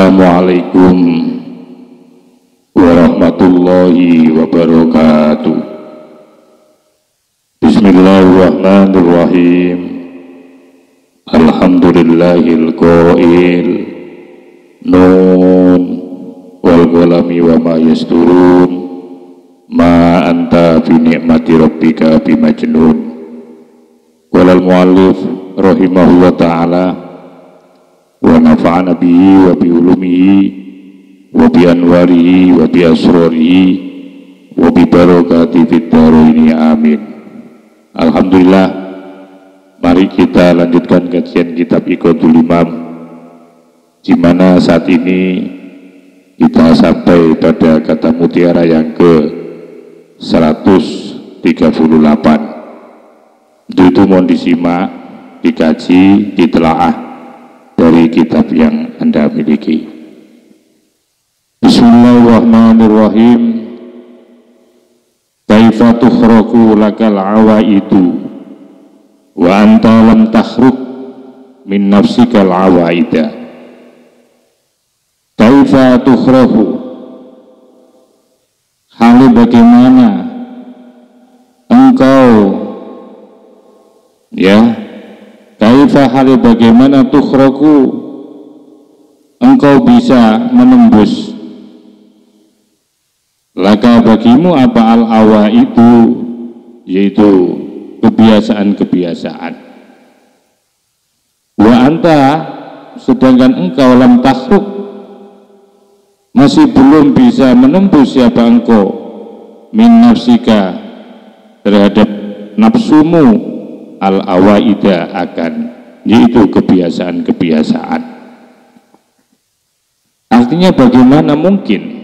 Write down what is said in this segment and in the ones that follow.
Assalamualaikum warahmatullahi wabarakatuh. Bismillahirrahmanirrahim. Alhamdulillahil qail nun wal qalami wa ma yasturun ma anta bi ni'mati rabbika bimajnun. Qala al-muallif rahimahullah ta'ala wa nafa'ana bihi wa bi ulumihi wa bi anwarihi wa bi asrarihi wa bi barakati fid dharaini amin. Alhamdulillah, mari kita lanjutkan kajian kitab Iqadul Imam, di mana saat ini kita sampai pada kata mutiara yang ke 138. Itu mohon disimak, dikaji, ditelaah dari kitab yang Anda miliki. Bismillahirrahmanirrahim. Kaifa tukhraqu lakal awaidu wa anta lam takhruq min nafsikal awaida. Kaifa tukhraqu, hal bagaimana engkau, kaifa hal bagaimana tukhraku engkau bisa menembus laka bagimu apa al-awa itu, yaitu kebiasaan-kebiasaan. Wa anta, sedangkan engkau lam takhruk, masih belum bisa menembus siapa engkau min nafsika, terhadap nafsumu al-awaida akan, yaitu kebiasaan-kebiasaan. Artinya bagaimana mungkin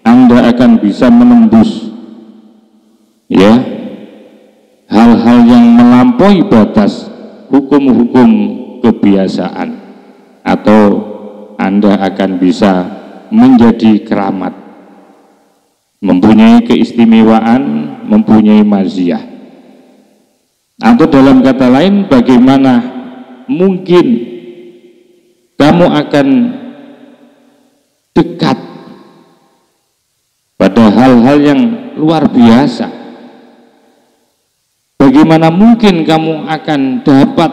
Anda akan bisa menembus hal-hal yang melampaui batas hukum-hukum kebiasaan, atau Anda akan bisa menjadi keramat, mempunyai keistimewaan, mempunyai maziyah. Atau dalam kata lain, bagaimana mungkin kamu akan dekat pada hal-hal yang luar biasa? Bagaimana mungkin kamu akan dapat,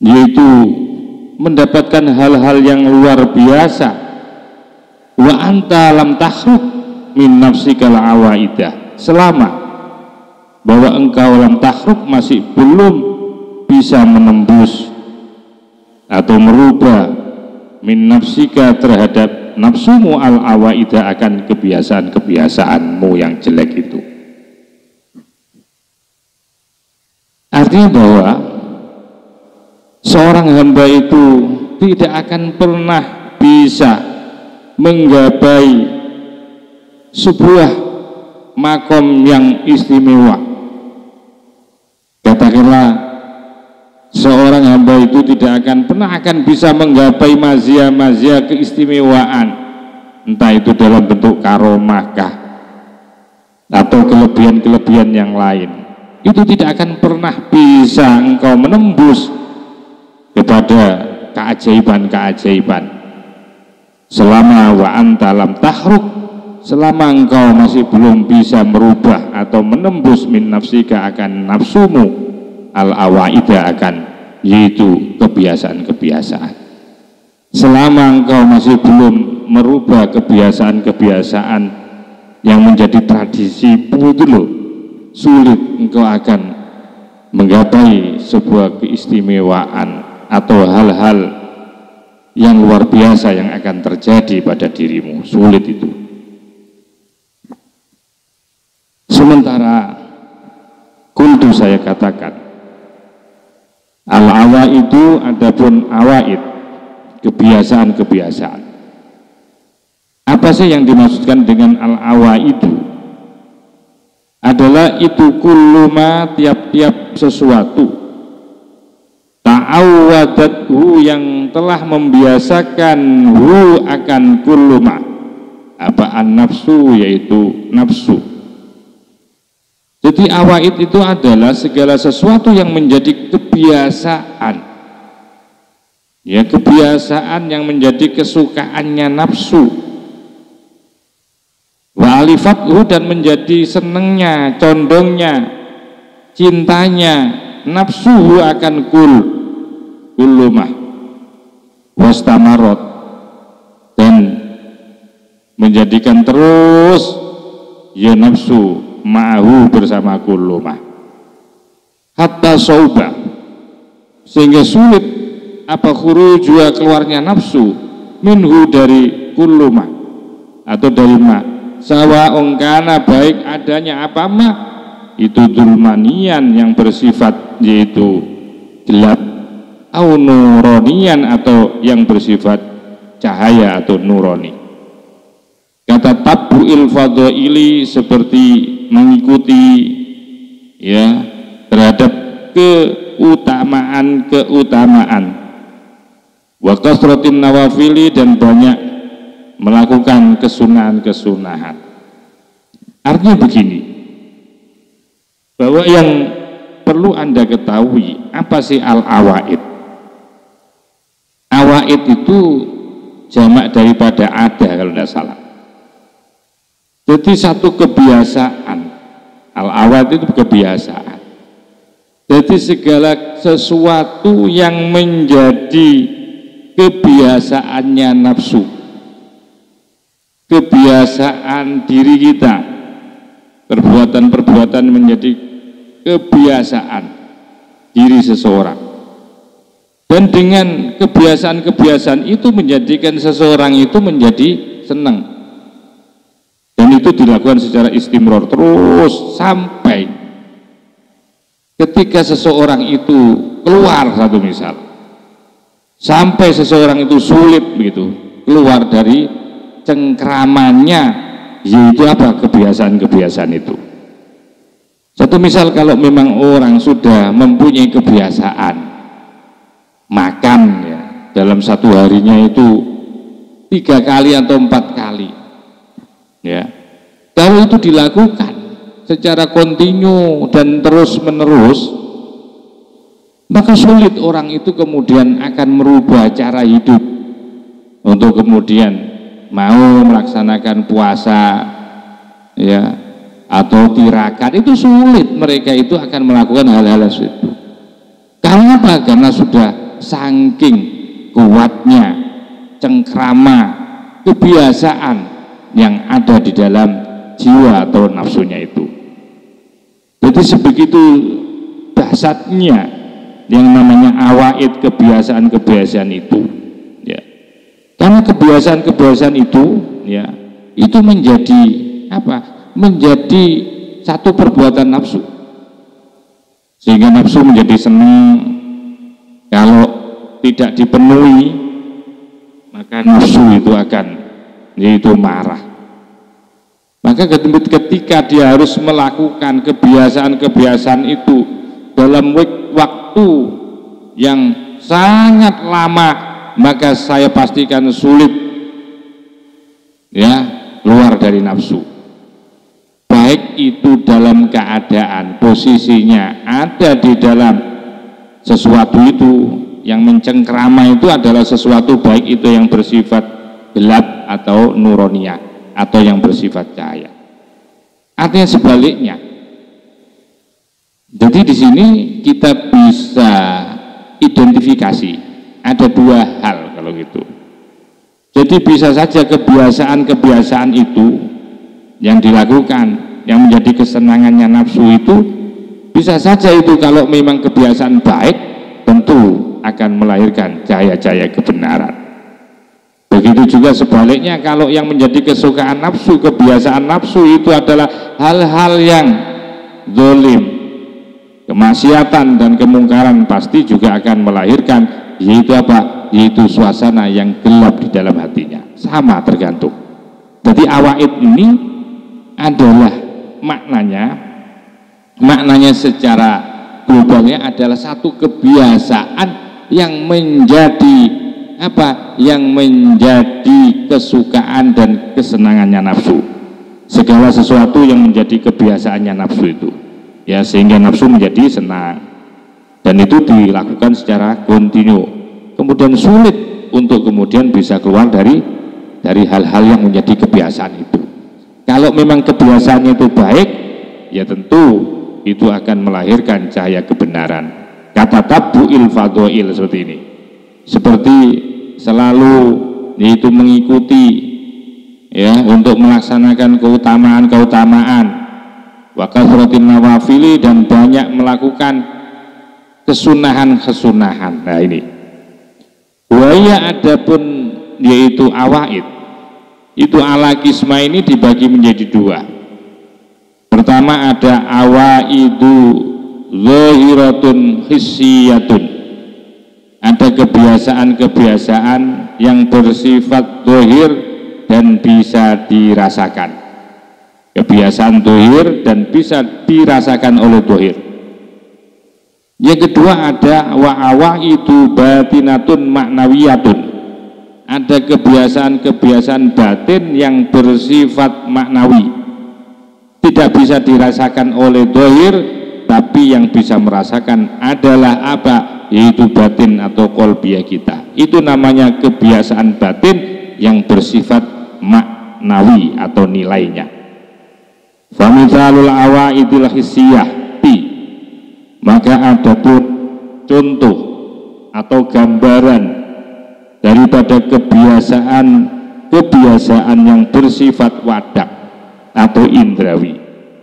yaitu mendapatkan hal-hal yang luar biasa, wa anta lam takhruq min nafsikal awaidah, selama bahwa engkau lam takhruk masih belum bisa menembus atau merubah min nafsika terhadap nafsumu al-awaida akan kebiasaan-kebiasaanmu yang jelek itu. Artinya bahwa seorang hamba itu tidak akan pernah bisa menggapai sebuah makom yang istimewa. Katakanlah seorang hamba itu tidak akan pernah bisa menggapai mazia-mazia keistimewaan, entah itu dalam bentuk karomahkah atau kelebihan-kelebihan yang lain. Itu tidak akan pernah bisa engkau menembus kepada keajaiban-keajaiban selama wa anta lam tahruk, selama engkau masih belum bisa merubah atau menembus min nafsika akan nafsumu al-awaida akan, yaitu kebiasaan-kebiasaan. Selama engkau masih belum merubah kebiasaan-kebiasaan yang menjadi tradisi itu loh, sulit engkau akan menggapai sebuah keistimewaan atau hal-hal yang luar biasa yang akan terjadi pada dirimu. Sulit itu. Sementara kuntu, saya katakan, al-awa itu adapun awaid, kebiasaan-kebiasaan. Apa sih yang dimaksudkan dengan al-awa itu? Adalah itu kulluma, tiap-tiap sesuatu, ta'awwadathu, yang telah membiasakan hu akan kulluma, apa an-nafsu, yaitu nafsu. Jadi awaid itu adalah segala sesuatu yang menjadi kebiasaan, ya kebiasaan yang menjadi kesukaannya nafsu. Wa alifathu, dan menjadi senengnya, condongnya, cintanya nafsuhu akan kullumah wastamarot, dan menjadikan terus ya nafsu ma'ahu bersama kullumah hatta sauba, sehingga sulit apa khurujua keluarnya nafsu minhu dari kullumah atau dari ma sawa ongkana, baik adanya apa ma itu zulmanian yang bersifat yaitu gelap, au nuronian atau yang bersifat cahaya atau nuroni. Kata tabu'il fadhaili seperti mengikuti ya terhadap keutamaan wa kasratin nawafili, dan banyak melakukan kesunahan-kesunahan. Artinya begini, bahwa yang perlu Anda ketahui, apa sih al-awaid? Awaid itu jamak daripada ada kalau tidak salah. Jadi satu kebiasaan, al-awaid itu kebiasaan. Jadi segala sesuatu yang menjadi kebiasaannya nafsu, kebiasaan diri kita, perbuatan-perbuatan menjadi kebiasaan diri seseorang, dan dengan kebiasaan-kebiasaan itu menjadikan seseorang itu menjadi senang, dan itu dilakukan secara istimror terus sampai ketika seseorang itu keluar, satu misal, sampai seseorang itu sulit begitu keluar dari cengkramannya, yaitu apa? Kebiasaan-kebiasaan itu. Satu misal, kalau memang orang sudah mempunyai kebiasaan makan ya dalam satu harinya itu 3 kali atau 4 kali ya, kalau itu dilakukan secara kontinu dan terus menerus, maka sulit orang itu kemudian akan merubah cara hidup untuk kemudian mau melaksanakan puasa ya atau tirakat. Itu sulit, mereka itu akan melakukan hal-hal itu. Karena apa? Karena sudah saking kuatnya cengkrama kebiasaan yang ada di dalam jiwa atau nafsunya itu. Jadi sebegitu dahsyatnya yang namanya awaid, kebiasaan-kebiasaan itu ya. Karena kebiasaan-kebiasaan itu ya, itu menjadi apa? Menjadi satu perbuatan nafsu, sehingga nafsu menjadi senang. Kalau tidak dipenuhi, maka nafsu itu akan yaitu marah. Maka ketika dia harus melakukan kebiasaan-kebiasaan itu dalam waktu yang sangat lama, maka saya pastikan sulit ya keluar dari nafsu. Baik itu dalam keadaan posisinya ada di dalam sesuatu itu yang mencengkrama, itu adalah sesuatu baik itu yang bersifat gelap atau nuronia atau yang bersifat cahaya. Artinya sebaliknya. Jadi di sini kita bisa identifikasi ada 2 hal kalau gitu. Jadi bisa saja kebiasaan-kebiasaan itu yang dilakukan, yang menjadi kesenangannya nafsu itu, bisa saja itu kalau memang kebiasaan baik, tentu akan melahirkan cahaya-cahaya kebenaran. Begitu juga sebaliknya, kalau yang menjadi kesukaan nafsu, kebiasaan nafsu itu adalah hal-hal yang zalim, kemaksiatan dan kemungkaran, pasti juga akan melahirkan yaitu apa? Yaitu suasana yang gelap di dalam hatinya. Sama, tergantung. Jadi awaid ini adalah maknanya secara globalnya adalah satu kebiasaan yang menjadi apa? Yang menjadi kesukaan dan kesenangannya nafsu. Segala sesuatu yang menjadi kebiasaannya nafsu itu ya, sehingga nafsu menjadi senang, dan itu dilakukan secara kontinu. kemudian sulit untuk kemudian bisa keluar dari hal-hal yang menjadi kebiasaan itu. Kalau memang kebiasaannya itu baik, ya tentu itu akan melahirkan cahaya kebenaran. Kata tabu'il fadha'il seperti ini, seperti selalu yaitu mengikuti ya untuk melaksanakan keutamaan wa kathratin nawafili, dan banyak melakukan kesunahan. Nah ini waya, adapun yaitu awaid itu ala kisma ini dibagi menjadi dua. Pertama ada awaidu zahiratun hissiyatun, ada kebiasaan-kebiasaan yang bersifat zahir dan bisa dirasakan. Kebiasaan zahir dan bisa dirasakan oleh zahir. Yang kedua ada wa'awaidu batinatun maknawiyatun, ada kebiasaan-kebiasaan batin yang bersifat maknawi, tidak bisa dirasakan oleh zahir, tapi yang bisa merasakan adalah apa? Yaitu batin atau qalbiyah kita. Itu namanya kebiasaan batin yang bersifat maknawi atau nilainya. Famithalul awaidil hissiyah, maka adapun contoh atau gambaran daripada kebiasaan yang bersifat wadak atau indrawi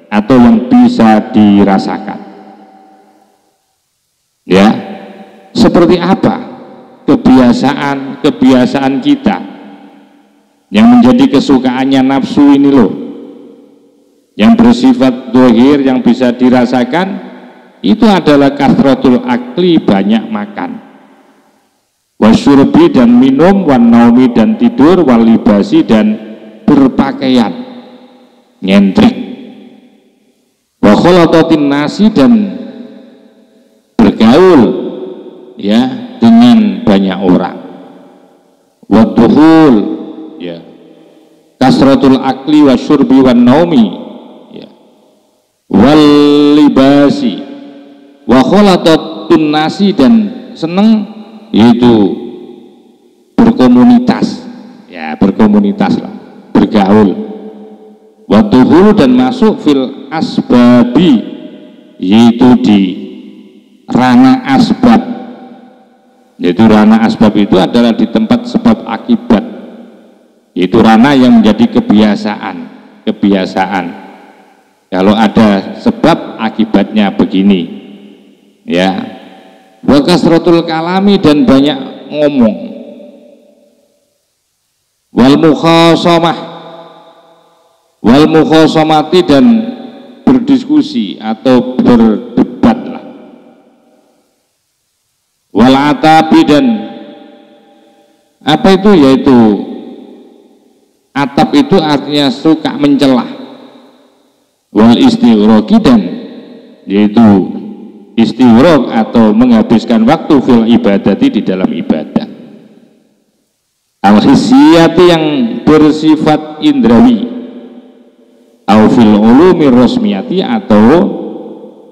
atau yang bisa dirasakan. Ya, seperti apa kebiasaan kita yang menjadi kesukaannya nafsu ini loh, yang bersifat zahir yang bisa dirasakan, itu adalah kasratul akli, banyak makan, wasyurbi dan minum, wan naumi dan tidur, wal libasi dan berpakaian, nyentrik, wa khalatatin nasi dan bergaul ya dengan banyak orang, wa dukhul ya kasratul akli wasyurbi wan naumi ya wal libasi wa khalatatun nasi, dan seneng yaitu berkomunitas, ya berkomunitas lah, bergaul, waduhul dan masuk fil asbabi, yaitu di ranah asbab, yaitu ranah asbab itu adalah di tempat sebab akibat, yaitu ranah yang menjadi kebiasaan. Kalau ada sebab akibatnya begini ya. Wa kasratul kalami, dan banyak ngomong, wal mukhasamati dan berdiskusi atau berdebat lah, wal atabi, dan apa itu, yaitu atap itu artinya suka mencelah, wal istighraqi, dan yaitu istighraq atau menghabiskan waktu fil ibadati, di dalam ibadah, al hissiyati yang bersifat indrawi, au fil ulumi rasmiyati, atau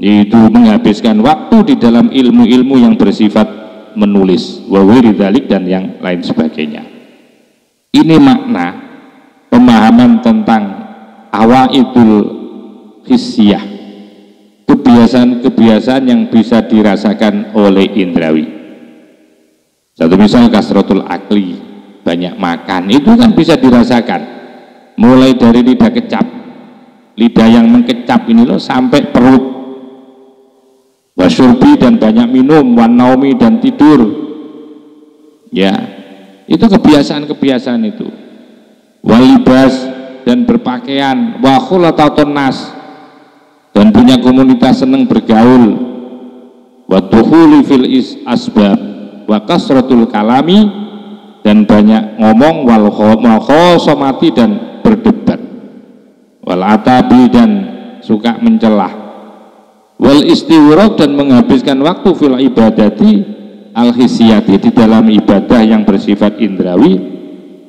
yaitu menghabiskan waktu di dalam ilmu-ilmu yang bersifat menulis, wa wiridalik, dan yang lain sebagainya. Ini makna pemahaman tentang awaidul hissiyah, kebiasaan-kebiasaan yang bisa dirasakan oleh indrawi. Satu misal kasratul akli, banyak makan, itu kan bisa dirasakan, mulai dari lidah kecap, lidah yang mengkecap ini loh, sampai perut, wasyurbi, dan banyak minum, wan naumi, dan tidur, ya itu kebiasaan-kebiasaan itu, walibas, dan berpakaian, wa khulatatun nas, dan punya komunitas, senang bergaul, wa dukhuli fil asbab, wa kasratul kalami, dan banyak ngomong, wal khosamati, dan berdebat, wal atabi, dan suka mencelah, wal istighraq, dan menghabiskan waktu fil ibadati al hissiyati, di dalam ibadah yang bersifat indrawi,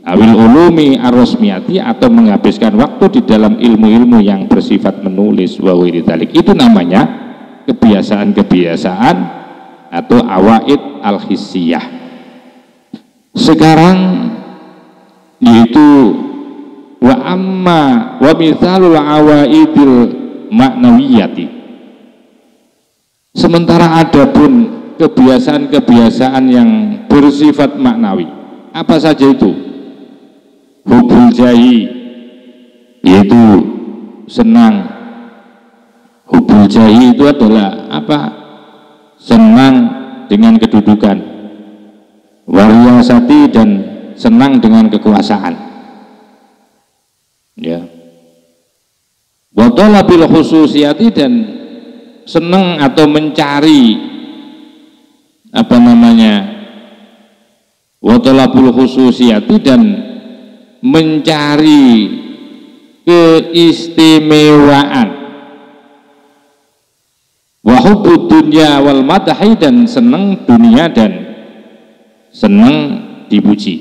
awil ulumi ar-rasmiyati, atau menghabiskan waktu di dalam ilmu-ilmu yang bersifat menulis, wa wiridalik. Itu namanya kebiasaan-kebiasaan atau awaid al-hissiyah. Sekarang yaitu wa amma wa mithalul awaidil maknawiyati. Sementara adapun kebiasaan-kebiasaan yang bersifat maknawi, apa saja itu? Hubul jahi, yaitu senang. Hubul jahi itu adalah apa? Senang dengan kedudukan. Wariyasati, dan senang dengan kekuasaan. Ya. Wa talabil khususiyati, dan senang atau mencari apa namanya, wa talabul khususiyati, dan mencari keistimewaan. Wa hubbud dunya wal madhi, dan senang dunia dan senang dipuji.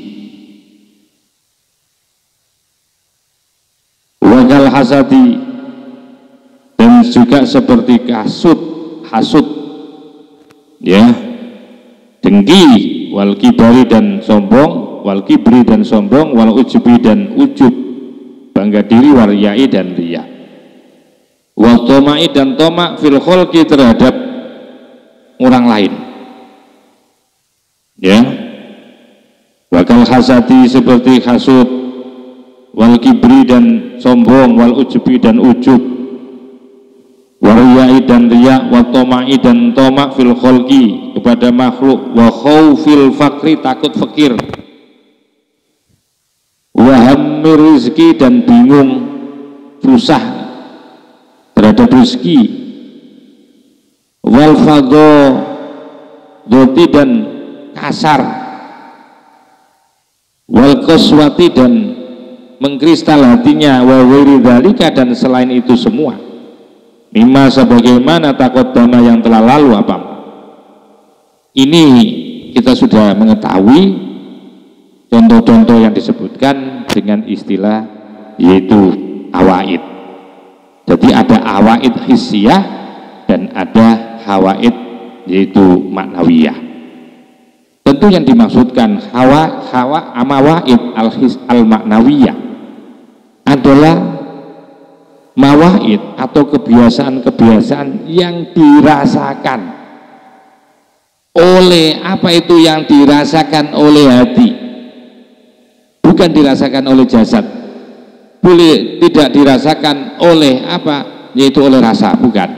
Wa kal hasadi, dan juga seperti hasud, ya, dengki, wal kibari, dan sombong, wal kibri, dan sombong, wal ujubi, dan ujub, bangga diri, wal yai, dan riya, wal tomai, dan tomak, fil kholqi, terhadap orang lain, ya. Wakal hasadi, seperti hasud, wal kibri, dan sombong, wal ujubi, dan ujub, wariyai, dan riya, wa tomai, dan tomak, fil kholqi, kepada makhluk, wa khaufil fakri, takut fakir, wa hammir rizki, dan bingung susah terhadap rezeki, wal fadhati, dan kasar, wal qaswati, dan mengkristal hatinya, wa ghairi dzalika, dan selain itu semua, mimma, sebagaimana taqaddama, yang telah lalu apa. Ini kita sudah mengetahui contoh-contoh yang disebutkan dengan istilah yaitu awaid. Jadi ada awaid hissiyah dan ada hawaid yaitu maknawiyah. Tentu yang dimaksudkan amawaid al-maknawiyah adalah mawaid atau kebiasaan-kebiasaan yang dirasakan oleh, apa itu yang dirasakan oleh hati, bukan dirasakan oleh jasad, boleh tidak dirasakan oleh apa, yaitu oleh rasa, bukan.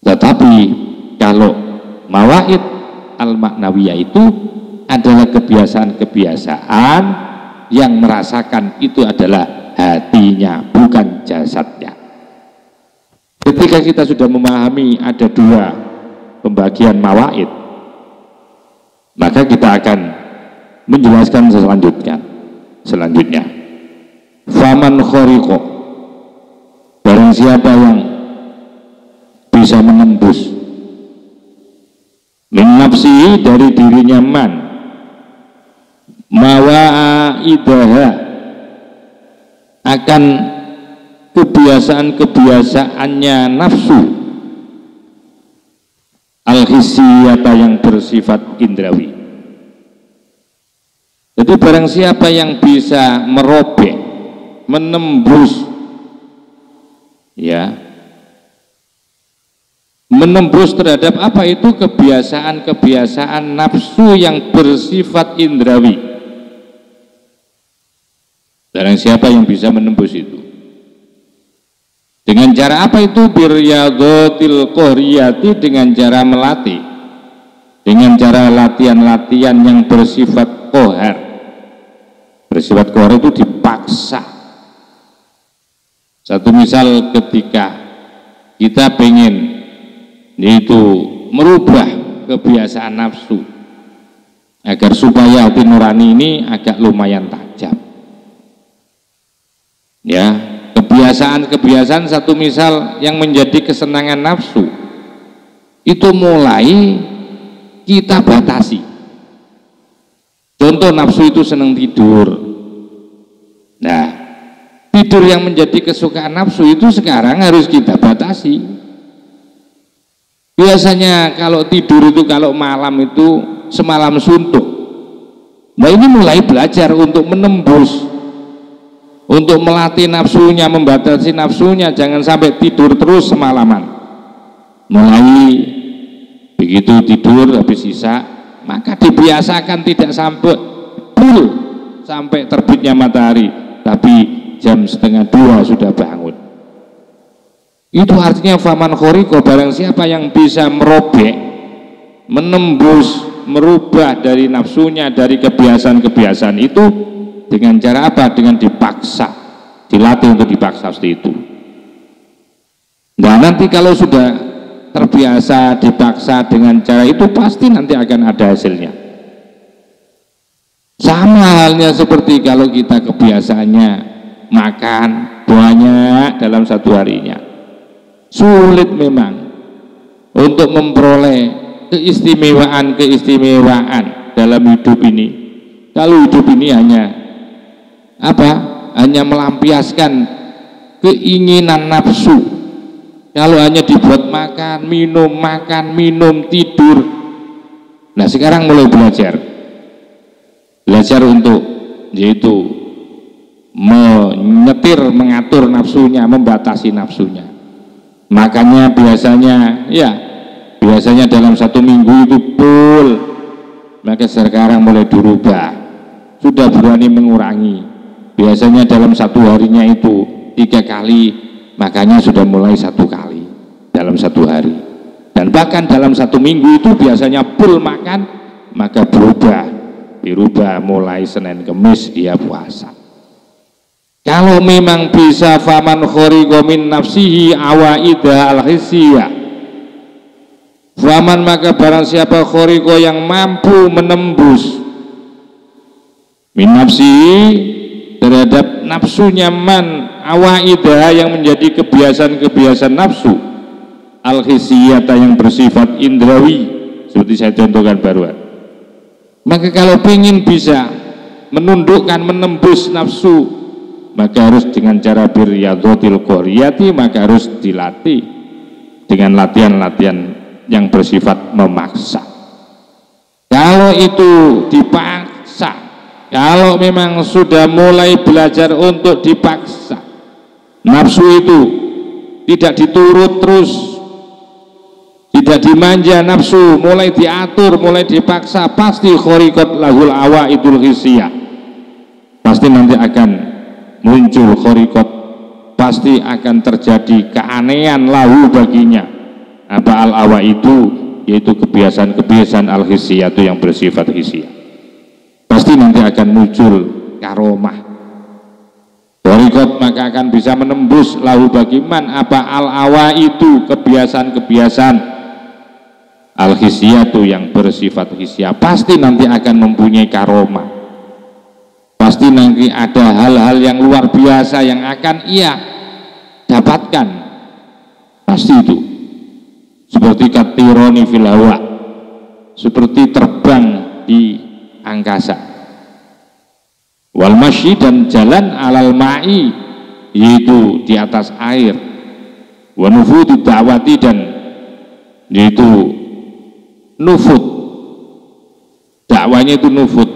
Tetapi kalau mawaid al-maknawiyah itu adalah kebiasaan-kebiasaan yang merasakan itu adalah hatinya, bukan jasadnya. Ketika kita sudah memahami ada dua pembagian mawaid, maka kita akan menjelaskan selanjutnya. Faman khoriqo, barang siapa yang bisa menembus min nafsihi, dari dirinya, man mawaidaha, akan kebiasaan-kebiasaannya nafsu, al-hissiyata, yang bersifat indrawi. Jadi barang siapa yang bisa merobek, menembus, ya, menembus terhadap apa itu kebiasaan-kebiasaan nafsu yang bersifat indrawi. Barang siapa yang bisa menembus itu dengan cara apa itu? Biryadhatil qahriyati, dengan cara melatih, dengan cara latihan-latihan yang bersifat kohar. Bersifat kohar itu dipaksa. Satu misal, ketika kita pengen yaitu merubah kebiasaan nafsu agar supaya hati nurani ini agak lumayan tajam, ya, kebiasaan-kebiasaan satu misal yang menjadi kesenangan nafsu itu mulai kita batasi. Contoh, nafsu itu senang tidur. Nah, tidur yang menjadi kesukaan nafsu itu sekarang harus kita batasi. Biasanya kalau tidur itu, kalau malam itu semalam suntuk, Nah ini mulai belajar untuk menembus, untuk melatih nafsunya, membatasi nafsunya, jangan sampai tidur terus semalaman. Mulai begitu tidur habis isya, maka dibiasakan tidak sampai full sampai terbitnya matahari, tapi jam 1:30 sudah bangun. Itu artinya faman khoriqo, barang siapa yang bisa merobek, menembus, merubah dari nafsunya, dari kebiasaan-kebiasaan itu dengan cara apa? Dengan dipaksa, dilatih untuk dipaksa seperti itu. Nah nanti kalau sudah terbiasa dipaksa dengan cara itu, pasti nanti akan ada hasilnya. Sama halnya seperti kalau kita kebiasaannya makan banyak dalam satu harinya, sulit memang untuk memperoleh keistimewaan dalam hidup ini. Kalau hidup ini hanya apa? Hanya melampiaskan keinginan nafsu. Kalau hanya dibuat makan, minum, tidur. Nah sekarang mulai belajar untuk yaitu mengatur nafsunya, membatasi nafsunya. Makanya biasanya dalam 1 minggu itu full, maka sekarang mulai dirubah, sudah berani mengurangi. Biasanya dalam 1 harinya itu 3 kali, makanya sudah mulai 1 kali dalam 1 hari. Dan bahkan dalam 1 minggu itu biasanya full makan, maka dirubah mulai Senin Kemis dia puasa. Kalau memang bisa faman khoriqo min nafsihi awaida al-hisiyah, faman maka barang siapa khoriqo yang mampu menembus min nafsihi terhadap nafsunya, man awaida yang menjadi kebiasaan-kebiasaan nafsu, al-hisiyata yang bersifat indrawi seperti saya contohkan barusan. Maka kalau ingin bisa menundukkan, menembus nafsu, maka harus dengan cara biryadhatil qoriyati, maka harus dilatih dengan latihan-latihan yang bersifat memaksa. Kalau itu dipaksa, kalau memang sudah mulai belajar untuk dipaksa, nafsu itu tidak diturut terus, tidak dimanja nafsu, mulai diatur, mulai dipaksa, pasti khoriqat lahul awaidul hisiyah, pasti nanti akan muncul khoriqat, pasti akan terjadi keanehan lahu baginya. Apa al-awa itu? Yaitu kebiasaan-kebiasaan al-hisiyah itu yang bersifat hisiyah. Pasti nanti akan muncul karomah khoriqat, maka akan bisa menembus lahu bagiman apa al-awa itu, kebiasaan-kebiasaan al-hisiyah itu yang bersifat hisiyah, pasti nanti akan mempunyai karomah. Pasti nanti ada hal-hal yang luar biasa yang akan ia dapatkan, pasti itu. Seperti katironi fil hawa, seperti terbang di angkasa. Wal masyi, dan jalan alal ma'i, yaitu di atas air. Wa nufudi da'wati, dan yaitu nufud, dakwanya itu nufud,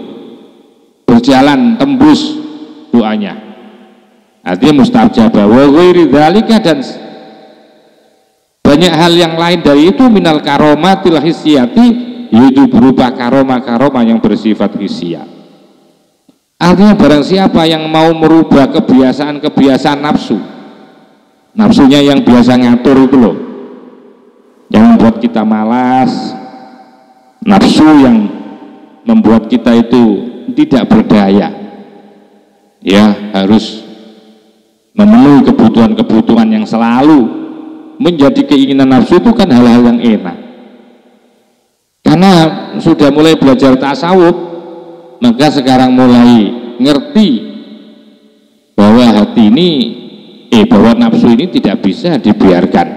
berjalan tembus doanya, artinya mustajabah. Wa ghairi dzalika, dan banyak hal yang lain dari itu, minal karomatil hisiyati, yaitu berupa karomah-karomah yang bersifat hisiyah. Artinya barang siapa yang mau merubah kebiasaan-kebiasaan nafsunya yang biasa ngatur itu loh, yang membuat kita malas, nafsu yang membuat kita itu tidak berdaya, ya harus memenuhi kebutuhan-kebutuhan yang selalu menjadi keinginan nafsu, itu kan hal-hal yang enak. Karena sudah mulai belajar tasawuf, maka sekarang mulai ngerti bahwa hati ini, bahwa nafsu ini tidak bisa dibiarkan,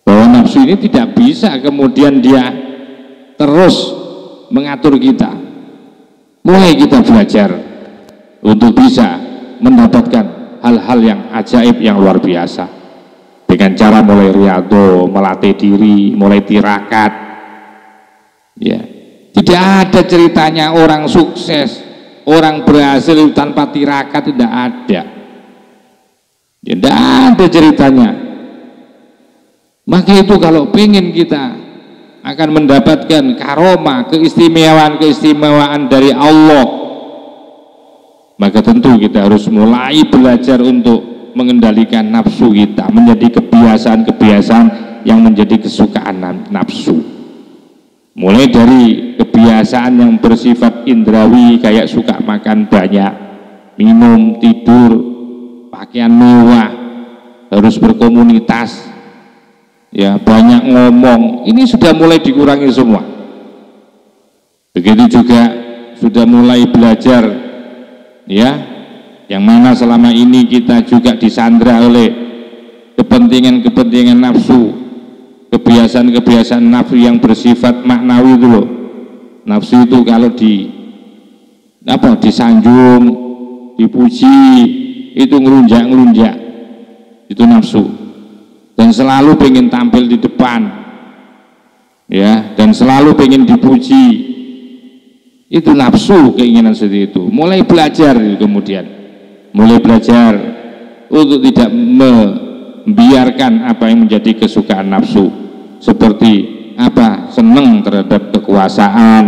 bahwa nafsu ini tidak bisa kemudian dia terus mengatur kita. Mulai kita belajar untuk bisa mendapatkan hal-hal yang ajaib, yang luar biasa, dengan cara mulai riyadhah, melatih diri, mulai tirakat, ya, Tidak ada ceritanya orang sukses, orang berhasil tanpa tirakat, tidak ada. Tidak ada ceritanya. Maka itu kalau pengen kita akan mendapatkan karomah, keistimewaan dari Allah, maka tentu kita harus mulai belajar untuk mengendalikan nafsu kita, menjadi kebiasaan-kebiasaan yang menjadi kesukaan nafsu. Mulai dari kebiasaan yang bersifat indrawi, kayak suka makan banyak, minum, tidur, pakaian mewah, harus berkomunitas, ya, banyak ngomong, ini sudah mulai dikurangi semua. Begitu juga sudah mulai belajar, ya, yang mana selama ini kita juga disandra oleh kepentingan-kepentingan nafsu, kebiasaan-kebiasaan nafsu yang bersifat maknawi itu loh. Nafsu itu kalau disanjung, dipuji, itu ngelunjak, itu nafsu. Dan selalu pengen tampil di depan, ya, dan selalu pengen dipuji, itu nafsu, keinginan seperti itu. Mulai belajar kemudian, mulai belajar untuk tidak membiarkan apa yang menjadi kesukaan nafsu, seperti apa, senang terhadap kekuasaan,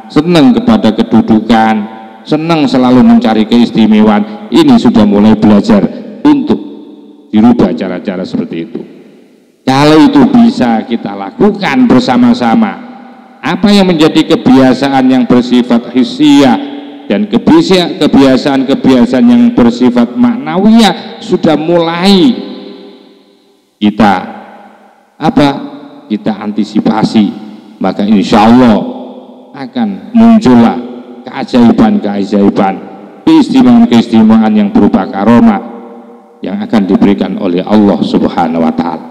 senang kepada kedudukan, senang selalu mencari keistimewaan. Ini sudah mulai belajar untuk dirubah cara-cara seperti itu. Kalau itu bisa kita lakukan bersama-sama, apa yang menjadi kebiasaan yang bersifat hissiyah dan kebiasaan-kebiasaan yang bersifat maknawiyah sudah mulai kita antisipasi, maka insya Allah akan muncullah keajaiban-keajaiban, keistimewaan-keistimewaan yang berupa karomah yang akan diberikan oleh Allah Subhanahu wa Ta'ala.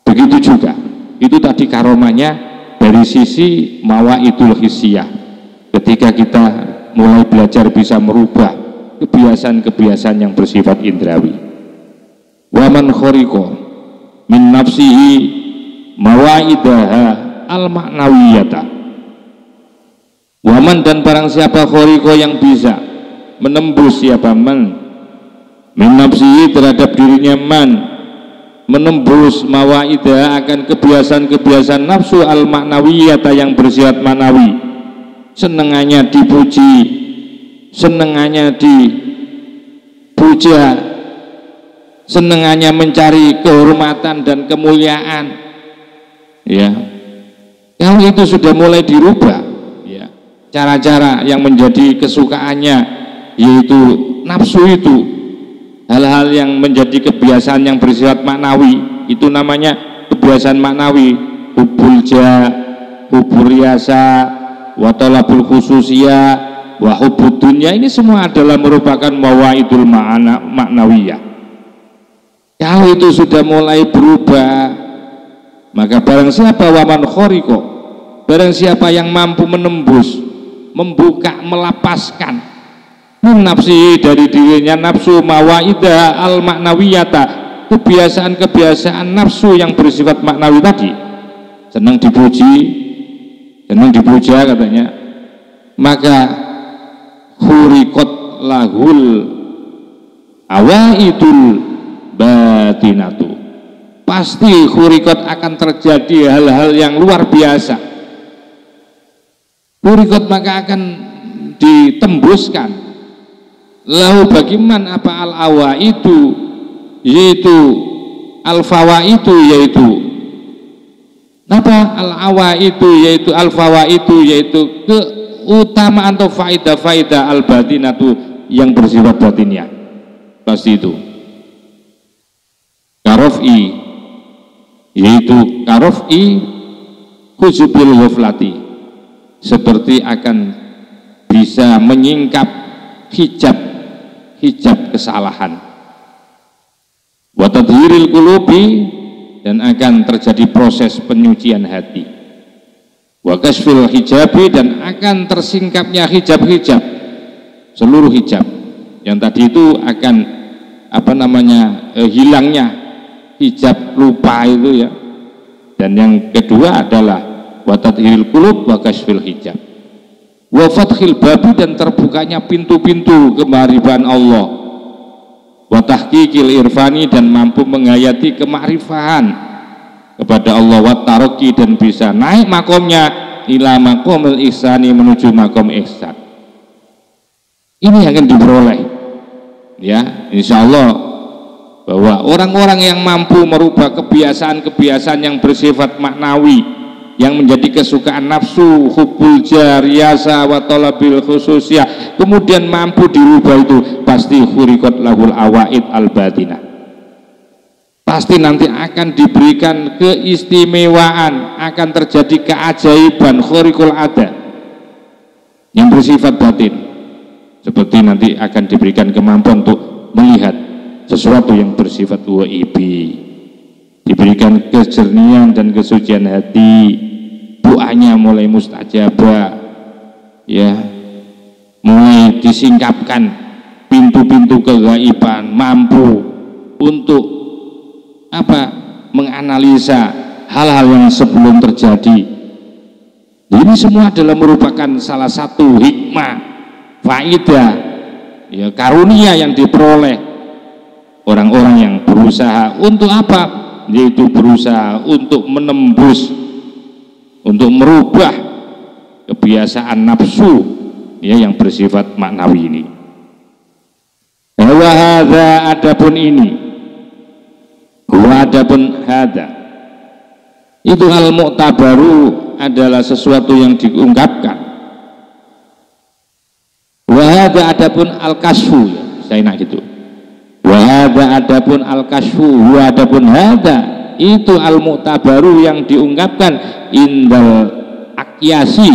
Begitu juga, itu tadi karomahnya dari sisi mawaidul hissiyah, ketika kita mulai belajar bisa merubah kebiasaan-kebiasaan yang bersifat indrawi. Wa man khariqa min nafsihi mawaidaha al-ma'nawiyata. Waman, dan barang siapa khariqa yang bisa menembus, siapa man, min nafsihi terhadap dirinya man, menembus mawaidah akan kebiasaan-kebiasaan nafsu al-ma'nawiyata yang bersifat manawi, senengannya dipuji, senengannya dipuja, senengannya mencari kehormatan dan kemuliaan, ya, kalau itu sudah mulai dirubah, ya, cara-cara yang menjadi kesukaannya, yaitu nafsu itu, hal-hal yang menjadi kebiasaan yang bersifat maknawi, itu namanya kebiasaan maknawi, hubul ja, hubur riasa, wa talabul khususiyah, wa hubud dunya, ini semua adalah merupakan mawaidul maknawiyah. Kalau itu sudah mulai berubah, maka barang siapa waman khariqa, barang siapa yang mampu menembus, membuka, melepaskan nafsi dari dirinya nafsu mawaidah al maknawiyata, kebiasaan-kebiasaan nafsu yang bersifat maknawi tadi, senang dipuji, senang dipuja katanya, maka khuriqat lahul awaidul batinatu, pasti khuriqat akan terjadi hal-hal yang luar biasa. Khuriqat maka akan ditembuskan lahu bagiman apa al-awa itu, yaitu al-fawa itu, yaitu apa al-awa itu, yaitu al-fawa itu, yaitu keutamaan atau faidah-faidah al-batinatu yang bersifat batinnya. Pasti itu karofi, yaitu karofi hujubil ghaflati, seperti akan bisa menyingkap hijab kesalahan, wa tadhiril qulubi, dan akan terjadi proses penyucian hati, wa kasfil hijabi, dan akan tersingkapnya hijab-hijab, seluruh hijab yang tadi itu akan hilangnya hijab lupa itu, ya. Dan yang kedua adalah wa tadhiril qulub wa kashfil hijab wa fathil babi, dan terbukanya pintu-pintu kemarifatan Allah, wa tahqiqil irfani, dan mampu menghayati kemakrifan kepada Allah, wa taraqi, dan bisa naik makomnya ila maqamil ihsani, menuju makom ihsan. Ini akan diperoleh ya insyaallah, bahwa orang-orang yang mampu merubah kebiasaan-kebiasaan yang bersifat maknawi, yang menjadi kesukaan nafsu, hubbul jah, riyasa, wa talabil khususiyah, kemudian mampu dirubah, itu pasti khuriqat lahul awaid al batinah, pasti nanti akan diberikan keistimewaan, akan terjadi keajaiban khuriqul ada yang bersifat batin, seperti nanti akan diberikan kemampuan untuk melihat sesuatu yang bersifat waibi, diberikan kejernihan dan kesucian hati, doanya mulai mustajabah ya, mulai disingkapkan pintu-pintu kegaiban, mampu untuk menganalisa hal-hal yang sebelum terjadi. Ini semua adalah merupakan salah satu hikmah, faidah ya, karunia yang diperoleh orang-orang yang berusaha untuk yaitu berusaha untuk menembus, untuk merubah kebiasaan nafsu ya yang bersifat maknawi ini. Wa hadza, adapun ini, wa adapun hadza, itu al-mu'tabaru, adalah sesuatu yang diungkapkan. Wa hadza, adapun al-kasfu, ya, saya nak gitu. Wa hadza, adapun al-kasfu, wa adapun hadza, itu al-mu'tabaru, yang diungkapkan indal akyasi,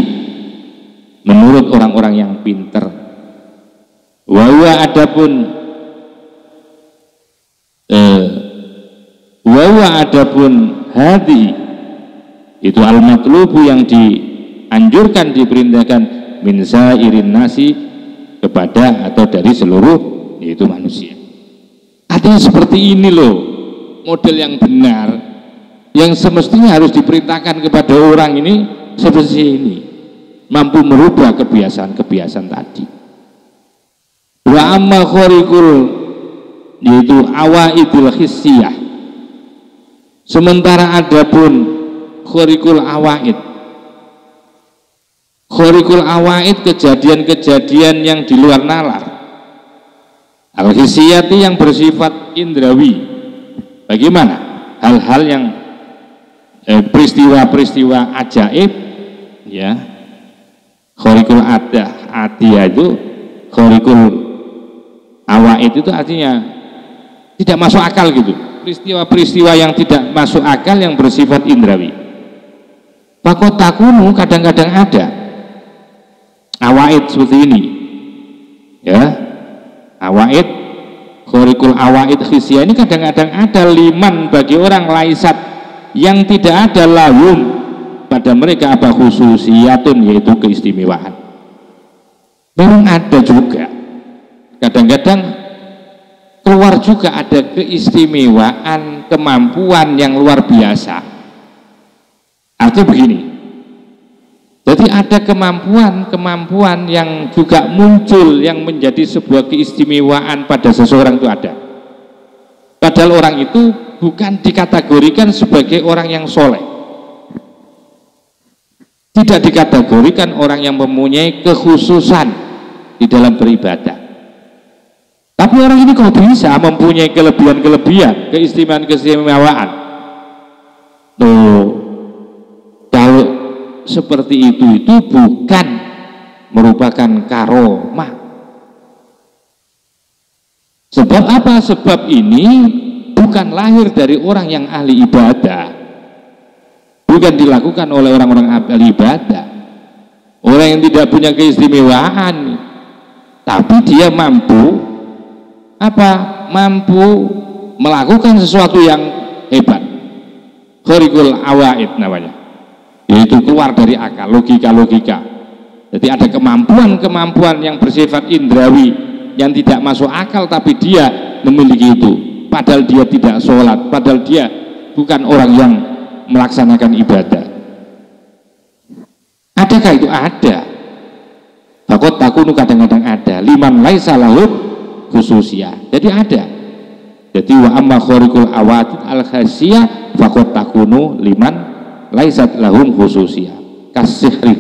menurut orang-orang yang pinter. Wa huwa, adapun wa huwa, adapun hadi, itu al-matlubu, yang dianjurkan, diperintahkan min sairin nasi, kepada atau dari seluruh yaitu manusia. Artinya seperti ini loh model yang benar, yang semestinya harus diperintahkan kepada orang ini seperti ini, mampu merubah kebiasaan-kebiasaan tadi. Wa amma khariqul, yaitu awaidul hissiyah, sementara adapun khariqul awaid, khariqul awaid, kejadian-kejadian yang di luar nalar, al-hissiyati, yang bersifat indrawi. Bagaimana hal-hal yang peristiwa-peristiwa ajaib ya, khariqul atiyah itu, khariqul awaid itu artinya tidak masuk akal gitu, peristiwa-peristiwa yang tidak masuk akal yang bersifat indrawi. Pakot takunu, kadang-kadang ada awaid seperti ini ya, awaid, khariqul awaid hissiyah ini kadang-kadang ada liman, bagi orang laisat, yang tidak ada lahum pada mereka khususiyatun, yaitu keistimewaan. Memang ada juga kadang-kadang keluar juga ada keistimewaan, kemampuan yang luar biasa. Artinya begini, jadi ada kemampuan yang juga muncul, yang menjadi sebuah keistimewaan pada seseorang, itu ada. Padahal orang itu bukan dikategorikan sebagai orang yang soleh, tidak dikategorikan orang yang mempunyai kekhususan di dalam beribadah. Tapi orang ini kok bisa mempunyai kelebihan-kelebihan, keistimewaan-keistimewaan. Kalau seperti itu bukan merupakan karomah. Sebab apa? Sebab ini bukan lahir dari orang yang ahli ibadah, bukan dilakukan oleh orang-orang ahli ibadah, orang yang tidak punya keistimewaan, tapi dia mampu mampu melakukan sesuatu yang hebat, khariqul awaid namanya, yaitu keluar dari akal, logika-logika. Jadi ada kemampuan-kemampuan yang bersifat indrawi, yang tidak masuk akal, tapi dia memiliki itu, padahal dia tidak sholat, padahal dia bukan orang yang melaksanakan ibadah. Adakah itu? Ada. Fakot takunu kadang-kadang ada. Liman laisa lahum khususiyah. Jadi ada. Jadi wa amma khariqul awadid al khasiyah fakot takunu liman laisat lahum khususiyah. Kasihri.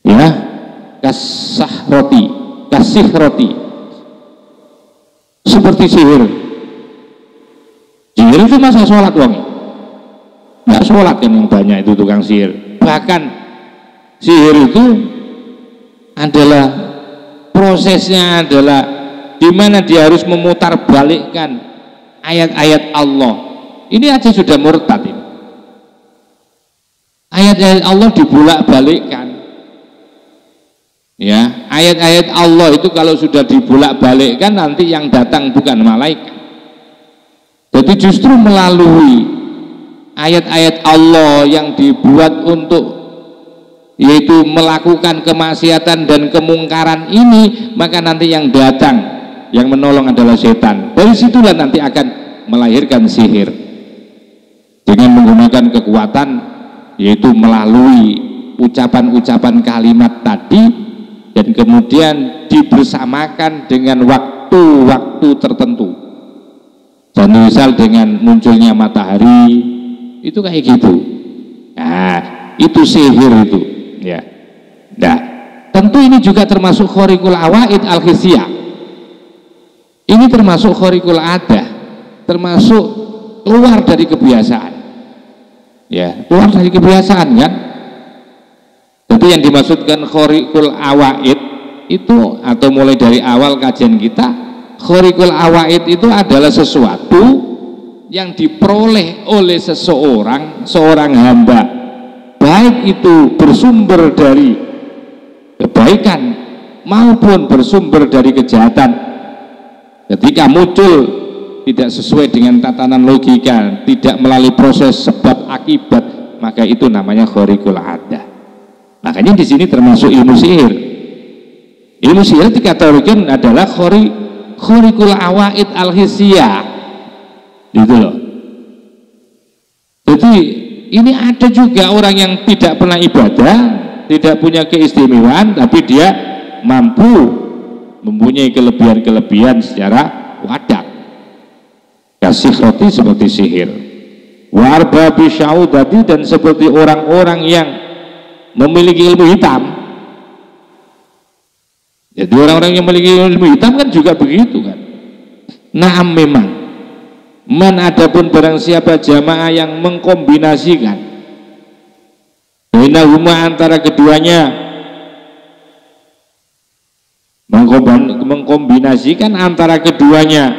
Ya, kasihroti. Seperti sihir. Sihir itu masa sholat wong? Nggak sholat kan yang banyak itu tukang sihir. Bahkan sihir itu adalah prosesnya adalah di mana dia harus memutarbalikkan ayat-ayat Allah. Ini aja sudah murtad ini. Ayat-ayat Allah dibolak-balikkan. Ya, ayat-ayat Allah itu kalau sudah dibolak-balikkan nanti yang datang bukan malaikat. Jadi justru melalui ayat-ayat Allah yang dibuat untuk yaitu melakukan kemaksiatan dan kemungkaran ini, maka nanti yang datang yang menolong adalah setan. Dari situlah nanti akan melahirkan sihir dengan menggunakan kekuatan yaitu melalui ucapan-ucapan kalimat tadi dan kemudian dibersamakan dengan waktu-waktu tertentu. Dan misal dengan munculnya matahari itu kayak gitu. Nah, itu sihir itu. Ya. Nah, tentu ini juga termasuk khariqul awaid al-khisiyah. Ini termasuk khariqul adah, termasuk keluar dari kebiasaan. Ya, keluar dari kebiasaan kan? Jadi yang dimaksudkan khariqul awaid itu atau mulai dari awal kajian kita, khariqul awaid itu adalah sesuatu yang diperoleh oleh seorang hamba, baik itu bersumber dari kebaikan maupun bersumber dari kejahatan. Ketika muncul tidak sesuai dengan tatanan logika, tidak melalui proses sebab akibat, maka itu namanya khariqul adah. Makanya di sini termasuk ilmu sihir. Ilmu sihir dikategorikan adalah khariqul awaid al-hisiyah. Gitu loh. Jadi ini ada juga orang yang tidak pernah ibadah, tidak punya keistimewaan, tapi dia mampu mempunyai kelebihan-kelebihan secara wadah. Kasih roti seperti sihir. Warbabi syaudati dan seperti orang-orang yang memiliki ilmu hitam. Jadi orang-orang yang memiliki ilmu hitam kan juga begitu kan. Naam memang. Man adapun barang siapa jamaah yang mengkombinasikan bainahuma antara keduanya, mengkombinasikan antara keduanya,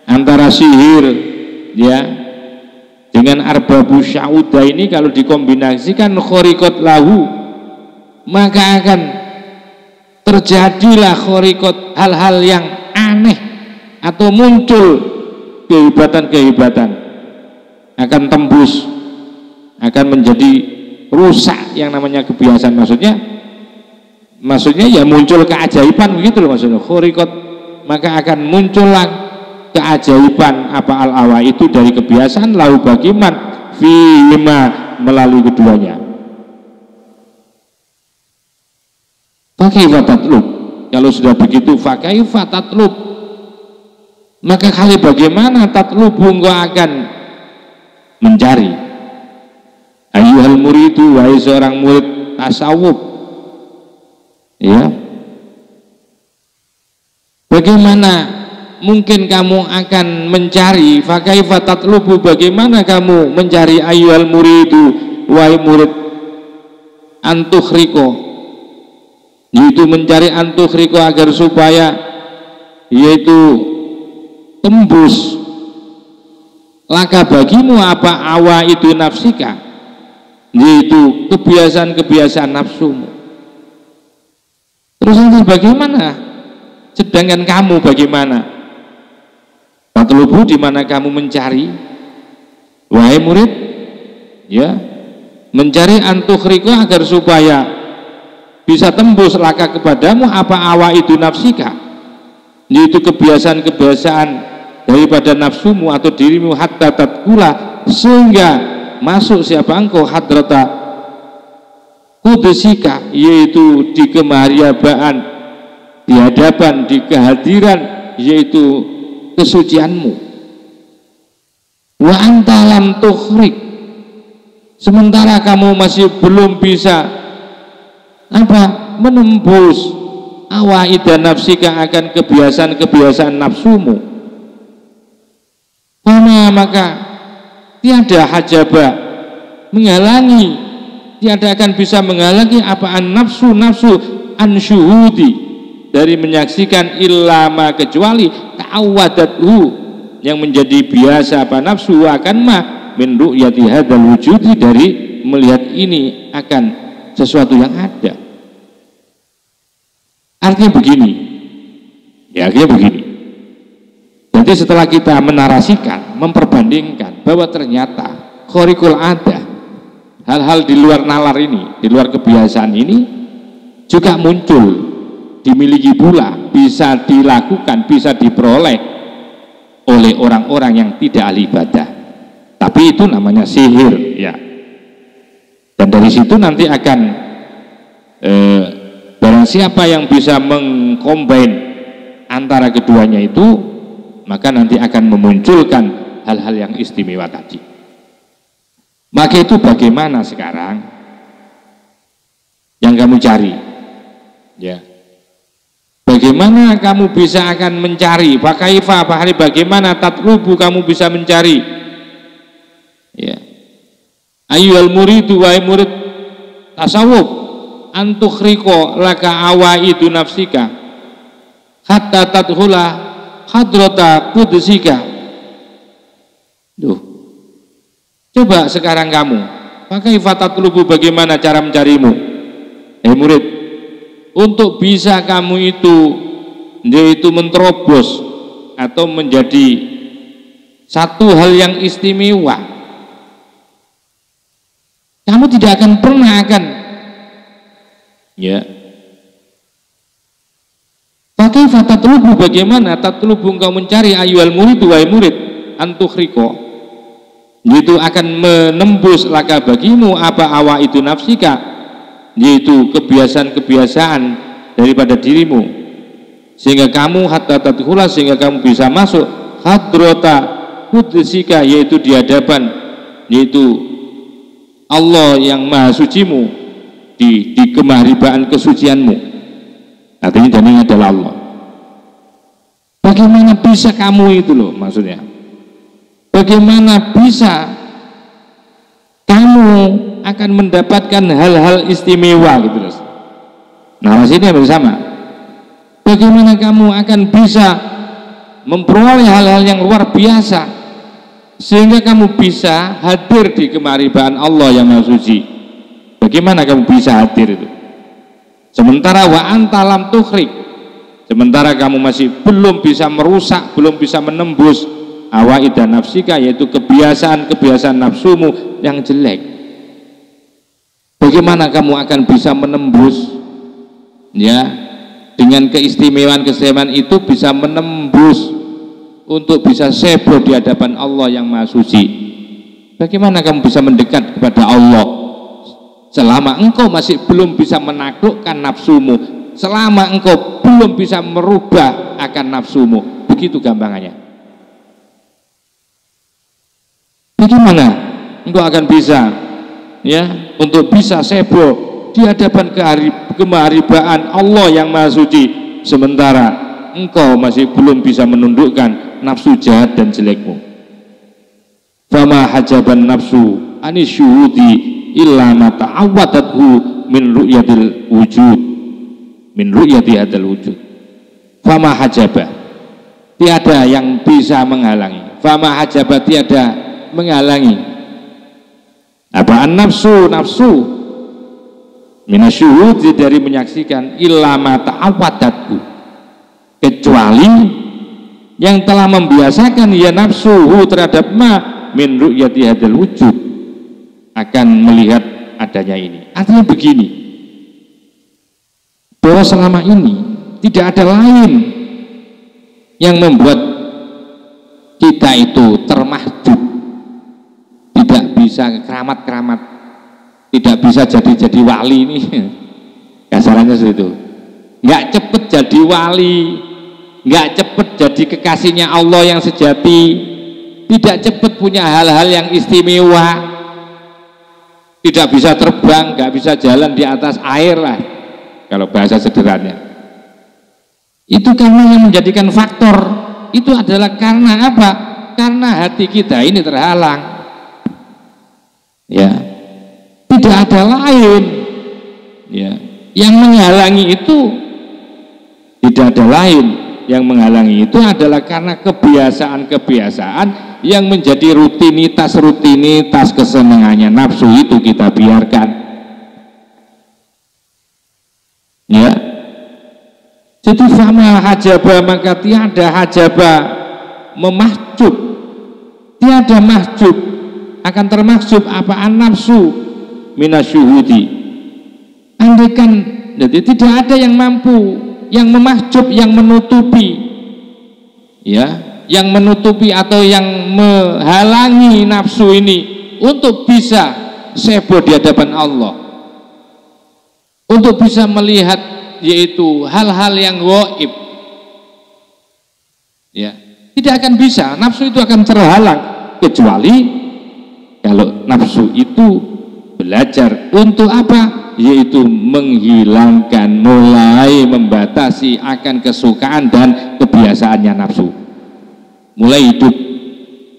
antara sihir ya dengan arbabu syauda ini, kalau dikombinasikan khariqat lahu, maka akan terjadilah khariqat, hal-hal yang aneh atau muncul kehebatan-kehebatan, akan tembus, akan menjadi rusak yang namanya kebiasaan. Maksudnya ya muncul keajaiban begitu loh maksudnya. Khariqat, maka akan muncullah keajaiban apa al-awa itu dari kebiasaan lahu bagiman fima melalui keduanya. Fakaifa tatlub, kalau sudah begitu fakaifa tatlub, maka kali bagaimana tatlub engkau akan mencari. Ayyuhal muridu, wahai seorang murid tasawuf, ya, bagaimana mungkin kamu akan mencari, fakaifa tatlubu, bagaimana kamu mencari, ayyuhal muridu, wahai murid, antukhriko, yaitu mencari antukhriko agar supaya yaitu tembus laka bagimu apa awa itu nafsika, yaitu kebiasaan-kebiasaan nafsumu. Terus nanti bagaimana? Sedangkan kamu bagaimana? Tatlubu, di mana kamu mencari, wahai murid, ya, mencari antukhriko agar supaya bisa tembus laka kepadamu apa awa itu nafsika, yaitu kebiasaan-kebiasaan daripada nafsumu atau dirimu, hatta tatkula, sehingga masuk siapa engkau hadrata kudusika, yaitu di kemahariyaan, di hadapan, di kehadiran, yaitu kesucianmu. Wa anta lam tukhrik, sementara kamu masih belum bisa menembus awaida nafsika, akan kebiasaan-kebiasaan nafsumu. Maka tiada hajaba, menghalangi, tiada akan bisa menghalangi apaan nafsu an syuhudi, dari menyaksikan, ilama, kecuali ta'awadathu, yang menjadi biasa nafsu akan min ru'yati hadzal wujudi, dari melihat ini akan sesuatu yang ada. Artinya begini, Jadi setelah kita menarasikan, memperbandingkan bahwa ternyata khariqul adah, hal-hal di luar nalar ini, di luar kebiasaan ini juga muncul, dimiliki pula, bisa dilakukan, bisa diperoleh oleh orang-orang yang tidak ahli ibadah. Tapi itu namanya sihir, ya. Dan dari situ nanti akan barang siapa yang bisa mengcombine antara keduanya itu, maka nanti akan memunculkan hal-hal yang istimewa tadi. Maka itu bagaimana sekarang yang kamu cari, ya? Bagaimana kamu bisa akan mencari? Fakaifa, bagaimana tatlubu, kamu bisa mencari, ya? Ayyuhal muridu, wahai murid tasawuf, antukhriko laka awaidu nafsika hatta tadkhula hadrata qudusika. Coba sekarang kamu, fakaifa tatlubu, bagaimana cara mencarimu, murid, untuk bisa kamu itu yaitu menerobos atau menjadi satu hal yang istimewa. Kamu tidak akan pernah ya. Fakaifa tatlubu, bagaimana tatlubu, engkau mencari, ayyuhal murid, wahai murid, antukhriko, yaitu akan menembus laka bagimu awa itu nafsika, yaitu kebiasaan-kebiasaan daripada dirimu, sehingga kamu hatta tadkhula, sehingga kamu bisa masuk hadrata qudusika, yaitu di hadapan, yaitu Allah yang maha sucimu, di kemaharibaan kesucianmu. Artinya ini adalah Allah. Bagaimana bisa kamu itu loh, maksudnya bagaimana bisa kamu akan mendapatkan hal-hal istimewa gitu loh. Narasinya bersama. Bagaimana kamu akan bisa memperoleh hal-hal yang luar biasa sehingga kamu bisa hadir di kemaribaan Allah yang maha suci. Bagaimana kamu bisa hadir itu? Sementara wa anta lam tukhrik, sementara kamu masih belum bisa merusak, belum bisa menembus awaida nafsika, yaitu kebiasaan-kebiasaan nafsumu yang jelek. Bagaimana kamu akan bisa menembus, ya, dengan keistimewaan-keistimewaan itu bisa menembus untuk bisa sebo di hadapan Allah yang maha suci? Bagaimana kamu bisa mendekat kepada Allah selama engkau masih belum bisa menaklukkan nafsumu, selama engkau belum bisa merubah akan nafsumu? Begitu gampangannya. Bagaimana engkau akan bisa, ya, untuk bisa sebo di hadapan kemaribaan Allah yang maha suci, sementara engkau masih belum bisa menundukkan nafsu jahat dan jelekmu? Fama hajaban nafsu anisyuhudi illa ma ta'awwadathu min ru'yatil wujud, min ru'yati hadzal wujud. Fama hajaba, tiada yang bisa menghalangi. Fama hajaba, tiada menghalangi apaan nafsu minasyuhudi, dari menyaksikan, illa ma ta'awwadathu, kecuali yang telah membiasakan ya nafsuhu terhadap min ru'yati hadzal wujud, akan melihat adanya ini. Artinya begini, bahwa selama ini tidak ada lain yang membuat kita itu termahjub, tidak bisa keramat-keramat, tidak bisa jadi wali ini. Kasarannya seperti itu. Nggak cepet jadi wali, nggak cepet jadi kekasihnya Allah yang sejati, tidak cepet punya hal-hal yang istimewa, tidak bisa terbang, nggak bisa jalan di atas air lah, kalau bahasa sederhananya. Itu karena yang menjadikan faktor itu adalah karena apa? Karena hati kita ini terhalang, ya, tidak ada lain, ya, yang menghalangi itu tidak ada lain, yang menghalangi itu adalah karena kebiasaan-kebiasaan yang menjadi rutinitas kesenangannya nafsu itu kita biarkan, ya. Jadi fama hajaba, maka tiada hajaba memahjub, tiada mahjub akan termaksud apaan nafsu minasyuhudi. Andaikan jadi tidak ada yang mampu, yang memahjub, yang menutupi, ya, yang menutupi atau yang menghalangi nafsu ini untuk bisa sebo di hadapan Allah, untuk bisa melihat yaitu hal-hal yang gaib, ya, tidak akan bisa. Nafsu itu akan terhalang kecuali kalau nafsu itu belajar untuk apa? Yaitu menghilangkan, mulai membatasi akan kesukaan dan kebiasaannya nafsu. Mulai hidup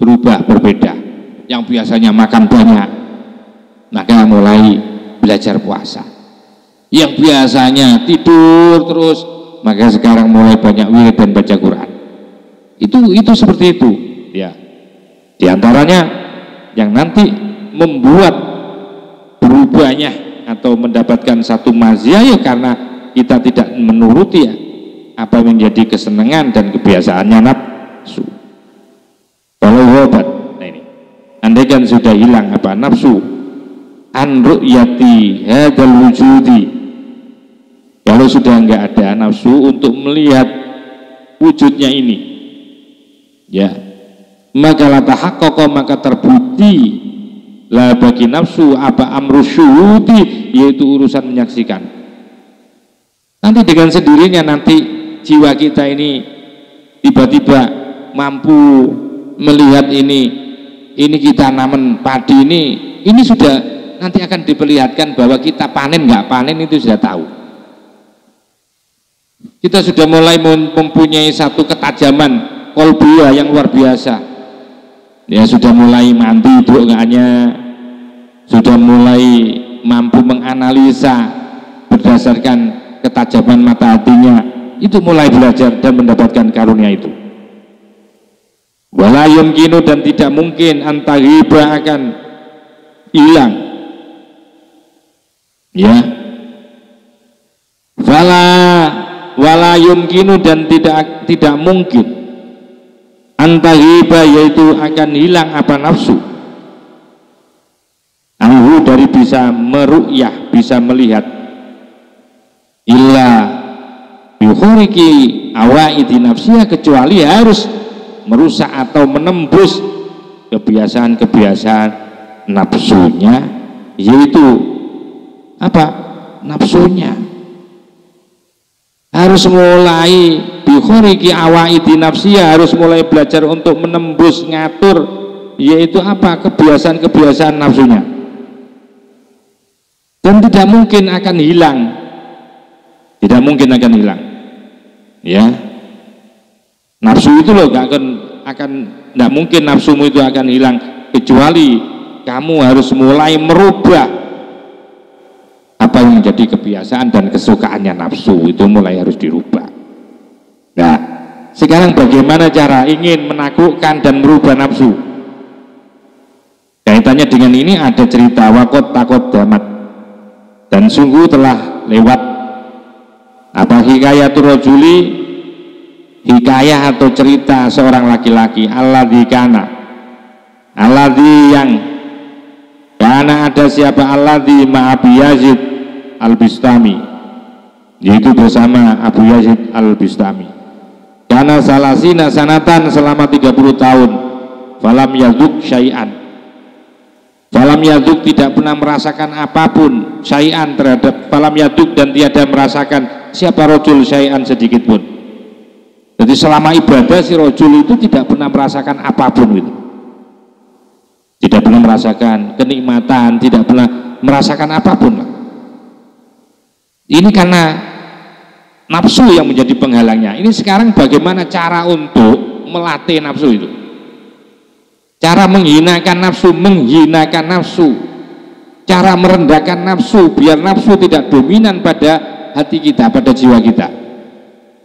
berubah, berbeda. Yang biasanya makan banyak, maka mulai belajar puasa. Yang biasanya tidur terus, maka sekarang mulai banyak wirid dan baca Quran. Itu seperti itu, ya. Di antaranya yang nanti membuat berubahnya atau mendapatkan satu mazia, ya karena kita tidak menuruti ya apa yang menjadi kesenangan dan kebiasaannya nafsu. Kalau obat, nah ini, andaikan sudah hilang apa nafsu, an ru'yati hadzal wujudi, kalau sudah enggak ada nafsu untuk melihat wujudnya ini, ya, maka la tahaqqaqa, maka terbukti la bagi nafsu apa amru syuhudi, yaitu urusan menyaksikan. Nanti dengan sendirinya nanti jiwa kita ini tiba-tiba mampu melihat ini kita namen padi ini sudah nanti akan diperlihatkan bahwa kita panen nggak panen itu sudah tahu. Kita sudah mulai mempunyai satu ketajaman kolbia yang luar biasa, ya, sudah mulai mandi doanya, sudah mulai mampu menganalisa berdasarkan ketajaman mata hatinya, itu mulai belajar dan mendapatkan karunia itu. Wala yumkinu, dan tidak mungkin antaghiba akan hilang, ya. Wala yumkinu, dan tidak mungkin antaghiba, yaitu akan hilang apa nafsu, anhu, dari bisa meru'yah, bisa melihat, illa bihuriki awaidi nafsiyah, kecuali harus merusak atau menembus kebiasaan-kebiasaan nafsunya, yaitu apa? Nafsunya harus mulai bihuriki awaidi nafsiyah, harus mulai belajar untuk menembus, ngatur, yaitu apa? Kebiasaan-kebiasaan nafsunya. Dan tidak mungkin akan hilang, tidak mungkin akan hilang, ya. Nafsu itu loh tidak mungkin nafsumu itu akan hilang, kecuali kamu harus mulai merubah apa yang menjadi kebiasaan dan kesukaannya nafsu, itu mulai harus dirubah. Nah, sekarang bagaimana cara ingin menaklukkan dan merubah nafsu? Kaitannya dengan ini ada cerita wakot takot damat, dan sungguh telah lewat apa hikayatul rajuli, hikayah atau cerita seorang laki-laki, alladzi kana, alladzi yang karena ada siapa, alladzi ma'abi Yazid al-Bistami, yaitu bersama Abu Yazid al-Bistami, karena salasina sanatan, selama 30 tahun, falam yaduk syai'an, Falam yaduk, tidak pernah merasakan apapun syai'an terhadap falam yaduk, dan tiada merasakan siapa rojul syai'an sedikit pun. Jadi selama ibadah si rojul itu tidak pernah merasakan apapun gitu. Tidak pernah merasakan kenikmatan, tidak pernah merasakan apapun. Ini karena nafsu yang menjadi penghalangnya. Ini sekarang bagaimana cara untuk melatih nafsu itu? Cara menghinakan nafsu, cara merendahkan nafsu biar nafsu tidak dominan pada hati kita, pada jiwa kita.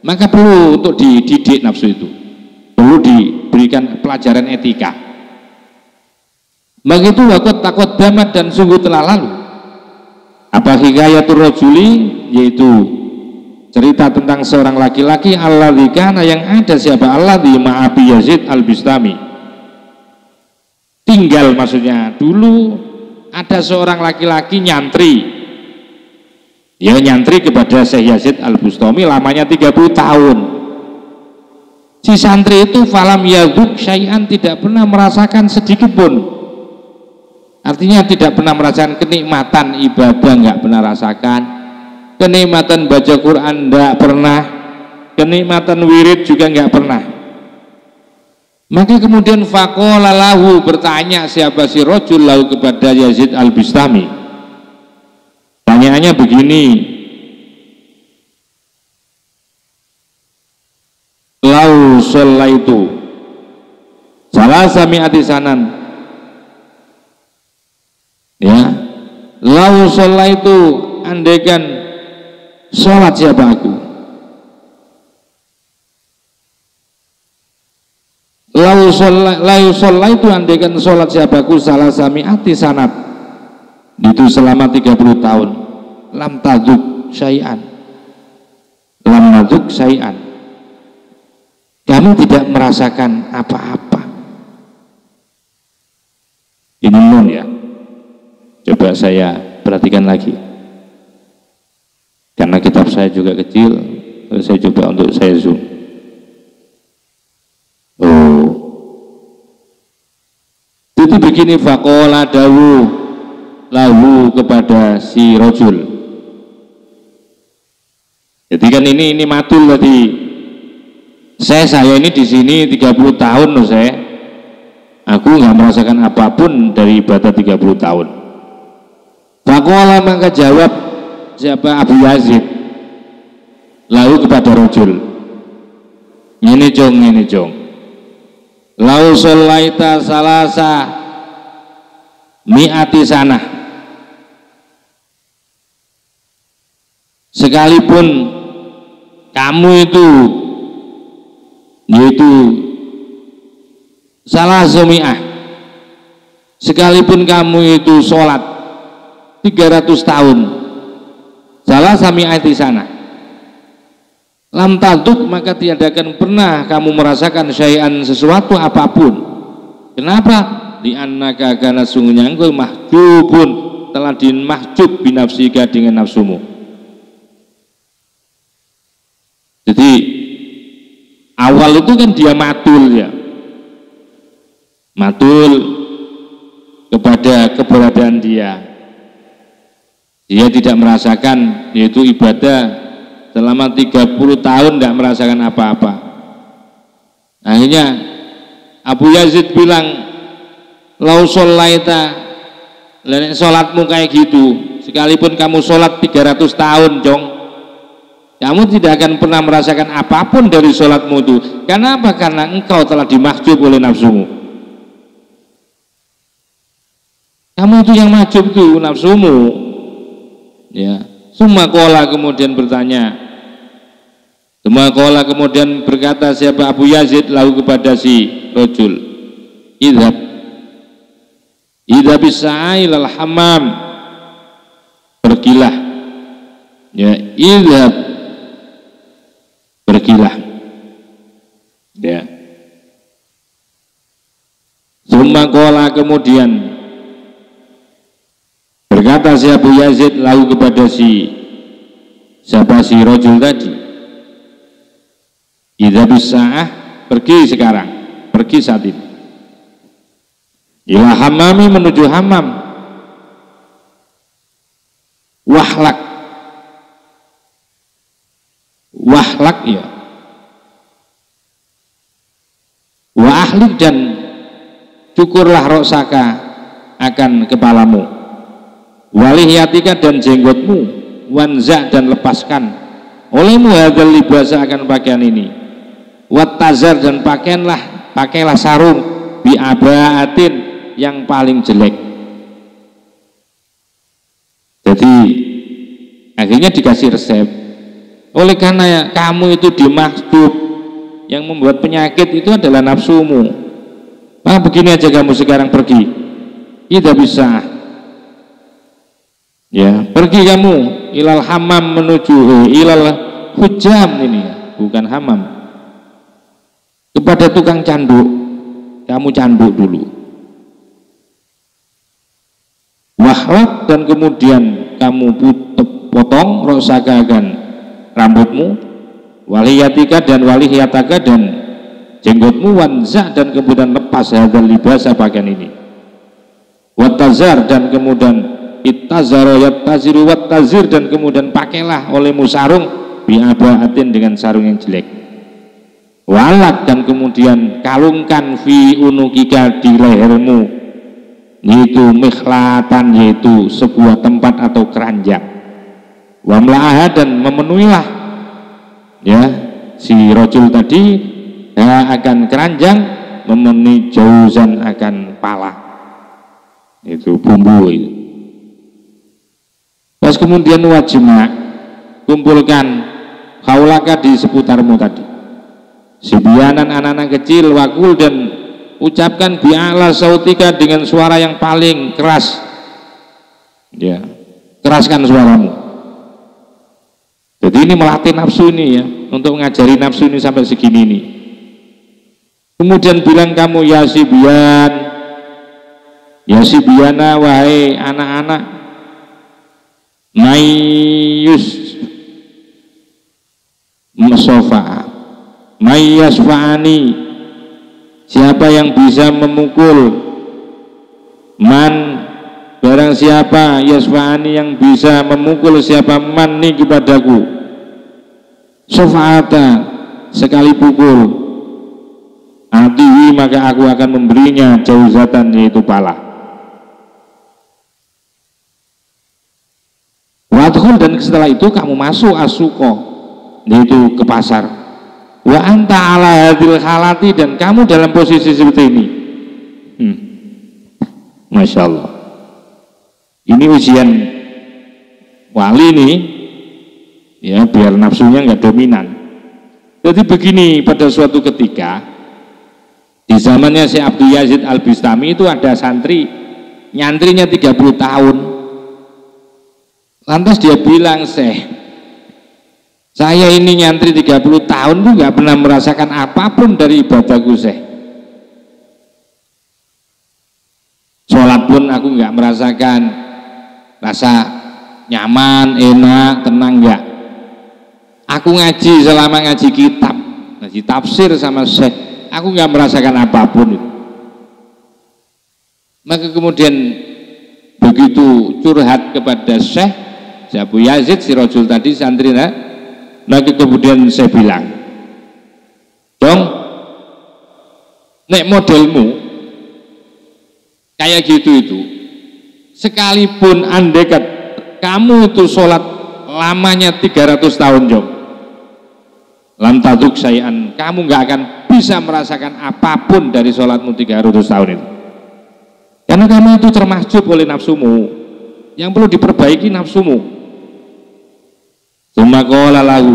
Maka perlu untuk dididik nafsu itu, perlu diberikan pelajaran etika. Begitu waktu takut damat, dan sungguh telah lalu apa hikayatul rajuli, yaitu cerita tentang seorang laki-laki alladzi kana, yang ada siapa alladzi ma'abi Yazid al-Bistami. Tinggal, maksudnya dulu ada seorang laki-laki nyantri, dia nyantri kepada Syekh Yazid al-Bustami, lamanya 30 tahun. Si santri itu falam yaduk syai'an, tidak pernah merasakan sedikit pun. Artinya tidak pernah merasakan kenikmatan ibadah, nggak pernah rasakan. Kenikmatan baca Quran nggak pernah. Kenikmatan wirid juga nggak pernah. Maka kemudian faqala lahu, bertanya siapa si rajul lahu kepada Yazid al-Bistami. Pertanyaannya begini, lau shallaitu salasami'ati sanan, ya, lau shallaitu, andaikan sholat siapa aku, lau shallaitu, andaikan sholat siapa aku salasami'ati sanat, itu selama 30 tahun, lam taduk syai'an, lam naduk syai'an, kamu tidak merasakan apa-apa. Ini nun ya, coba saya perhatikan lagi, karena kitab saya juga kecil, saya coba untuk saya zoom. Oh, itu begini, faqala dawu lahu kepada si rajul. Jadi kan ini matul tadi. Saya ini di sini 30 tahun loh saya. Aku nggak merasakan apapun dari ibadah 30 tahun. Faqala, maka jawab siapa Abu Yazid lalu kepada rajul. Ini jong. Lau sholaita salasa mi'ati sanah, sekalipun kamu itu, yaitu salah sumi'ah, sekalipun kamu itu sholat 300 tahun, salah sami'ati sana, lam taduk, maka tiadakan pernah kamu merasakan syai'an, sesuatu apapun. Kenapa? Li'annaka, karena sungguhnya engkau mahjubun, telah dimahjub binafsika, dengan nafsumu. Jadi awal itu kan dia matul ya, matul kepada keberadaan dia tidak merasakan, yaitu ibadah selama 30 tahun tidak merasakan apa-apa. Akhirnya Abu Yazid bilang, lau sholaita, sholatmu kayak gitu, sekalipun kamu sholat 300 tahun jong, kamu tidak akan pernah merasakan apapun dari sholatmu itu. Karena apa? Karena engkau telah dimahjub oleh nafsumu. Kamu itu yang mahjub itu nafsumu. Ya. Summa qala, kemudian bertanya. Summa qala, kemudian berkata siapa Abu Yazid lalu kepada si rajul, idhab bisa'il al-hammam, pergilah. Ya, idhab, pergilah. Ya. Summa qala, kemudian berkata si Abu Yazid lalu kepada siapa si rajul tadi, idza bisa'ah, pergi sekarang, pergi saat ini, ila hammami, menuju hammam, wahlak ya, wa ahlik dan cukurlah roksaka akan kepalamu, walihiyatika dan jenggotmu, wanza dan lepaskan olehmu hadzal libasa akan pakaian ini, wattazar dan pakailah sarung biabaatin yang paling jelek. Jadi akhirnya dikasih resep, oleh karena kamu itu dimaksud yang membuat penyakit itu adalah nafsumu, maka begini aja, kamu sekarang pergi, tidak bisa ya, pergi kamu ilal hamam, menuju ilal hujam, ini ya, bukan hamam, kepada tukang canduk, kamu canduk dulu, wahlak dan kemudian kamu potong roksakakan rambutmu, waliyatika dan walihiyataka dan jenggotmu, wanza dan kemudian lepas hadzal libasa pakaian ini, wattazar dan kemudian ittazara yattaziru wattazir dan kemudian pakailah olehmu sarung biabaatin dengan sarung yang jelek, walak dan kemudian kalungkan fi unukika di lehermu, yaitu mikhlatan, yaitu sebuah tempat atau keranjang, wamla'aha dan memenuhilah ya si rojul tadi akan keranjang, memenuhi jauzan akan pala, itu bumbu itu. Pas kemudian wajma, kumpulkan haulaka di seputarmu tadi, sibyanan anak-anak kecil, wakul dan ucapkan bi'ala sautika dengan suara yang paling keras ya, keraskan suaramu. Jadi ini melatih nafsu ini ya, untuk mengajari nafsu ini sampai segini ini. Kemudian bilang kamu ya sibyana, wahai anak-anak, mayus masofa mayasfa'ani, siapa yang bisa memukul, man barang siapa, yasfa'ani yang bisa memukul siapa, man ni kepadaku, sofa'ata sekali pukul, atiwi maka aku akan memberinya jauzatan, yaitu pala. Wadkhul dan setelah itu kamu masuk asuko, yaitu ke pasar, wa anta ala hadil halati dan kamu dalam posisi seperti ini. Masya Allah, ini ujian wali nih ya, biar nafsunya nggak dominan. Jadi begini, pada suatu ketika di zamannya Syekh Abdul Yazid Al-Bistami itu ada santri nyantrinya 30 tahun. Lantas dia bilang, Syekh, saya ini nyantri 30 tahun tuh nggak pernah merasakan apapun dari ibadahku, Syekh. Sholat pun aku nggak merasakan rasa nyaman, enak, tenang, enggak. Aku ngaji, selama ngaji kitab, ngaji tafsir sama Syekh, aku nggak merasakan apapun. Maka kemudian begitu curhat kepada Syekh Abu Yazid si rojul tadi, santri, maka kemudian saya bilang, dong, nek modelmu kayak gitu itu, sekalipun andekat kamu itu sholat lamanya 300 tahun, Jom, lam taduk sayan, kamu nggak akan bisa merasakan apapun dari sholatmu 300 tahun itu, karena kamu itu termasuk oleh nafsumu, yang perlu diperbaiki nafsumu. Sumakola lagu,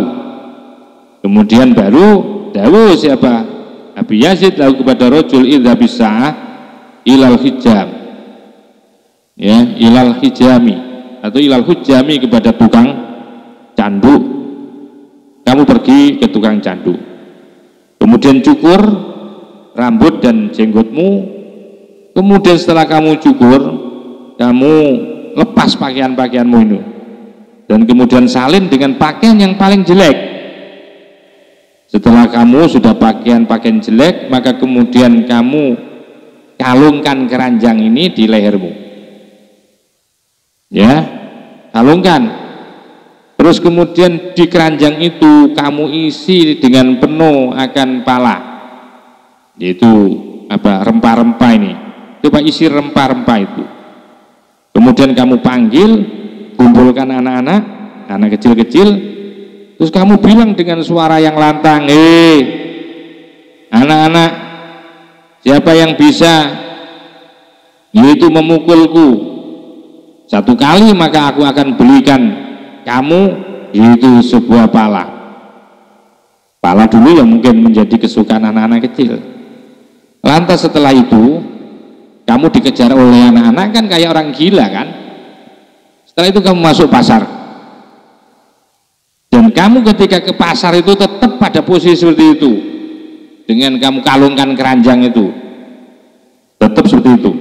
kemudian baru dawuh siapa Abu Yazid lagu kepada rojul, idza bisa ilal hijam, ya, ilal hijami atau ilal hujami, kepada tukang canduk, kamu pergi ke tukang canduk, kemudian cukur rambut dan jenggotmu, kemudian setelah kamu cukur, kamu lepas pakaian-pakaianmu ini, dan kemudian salin dengan pakaian yang paling jelek. Setelah kamu sudah pakaian-pakaian jelek, maka kemudian kamu kalungkan keranjang ini di lehermu, ya, kalungkan. Terus kemudian di keranjang itu kamu isi dengan penuh akan pala, yaitu apa, rempah-rempah ini. Coba isi rempah-rempah itu. Kemudian kamu panggil, kumpulkan anak-anak, anak kecil-kecil, terus kamu bilang dengan suara yang lantang, anak-anak, siapa yang bisa yaitu memukulku 1 kali, maka aku akan belikan kamu yaitu sebuah pala. Pala dulu yang mungkin menjadi kesukaan anak-anak kecil. Lantas setelah itu kamu dikejar oleh anak-anak kan kayak orang gila kan. Setelah itu kamu masuk pasar, dan kamu ketika ke pasar itu tetap pada posisi seperti itu, dengan kamu kalungkan keranjang itu, tetap seperti itu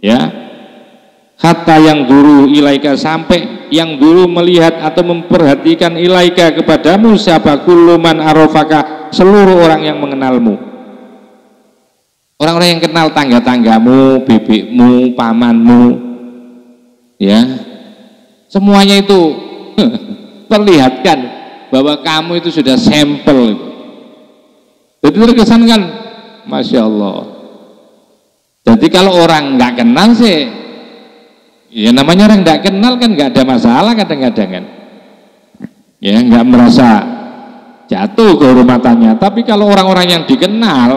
ya. Hatta yang dulu ilaika, sampai yang dulu melihat atau memperhatikan ilaika kepadamu, siapa, kulluman arafaka, seluruh orang yang mengenalmu. Orang-orang yang kenal tangga-tanggamu, bibikmu, pamanmu, ya, semuanya itu perlihatkan bahwa kamu itu sudah sampel. Jadi terkesan kan, Masya Allah. Jadi kalau orang nggak kenal sih, ya namanya orang nggak kenal kan nggak ada masalah kadang-kadang kan, ya nggak merasa jatuh kehormatannya. Tapi kalau orang-orang yang dikenal,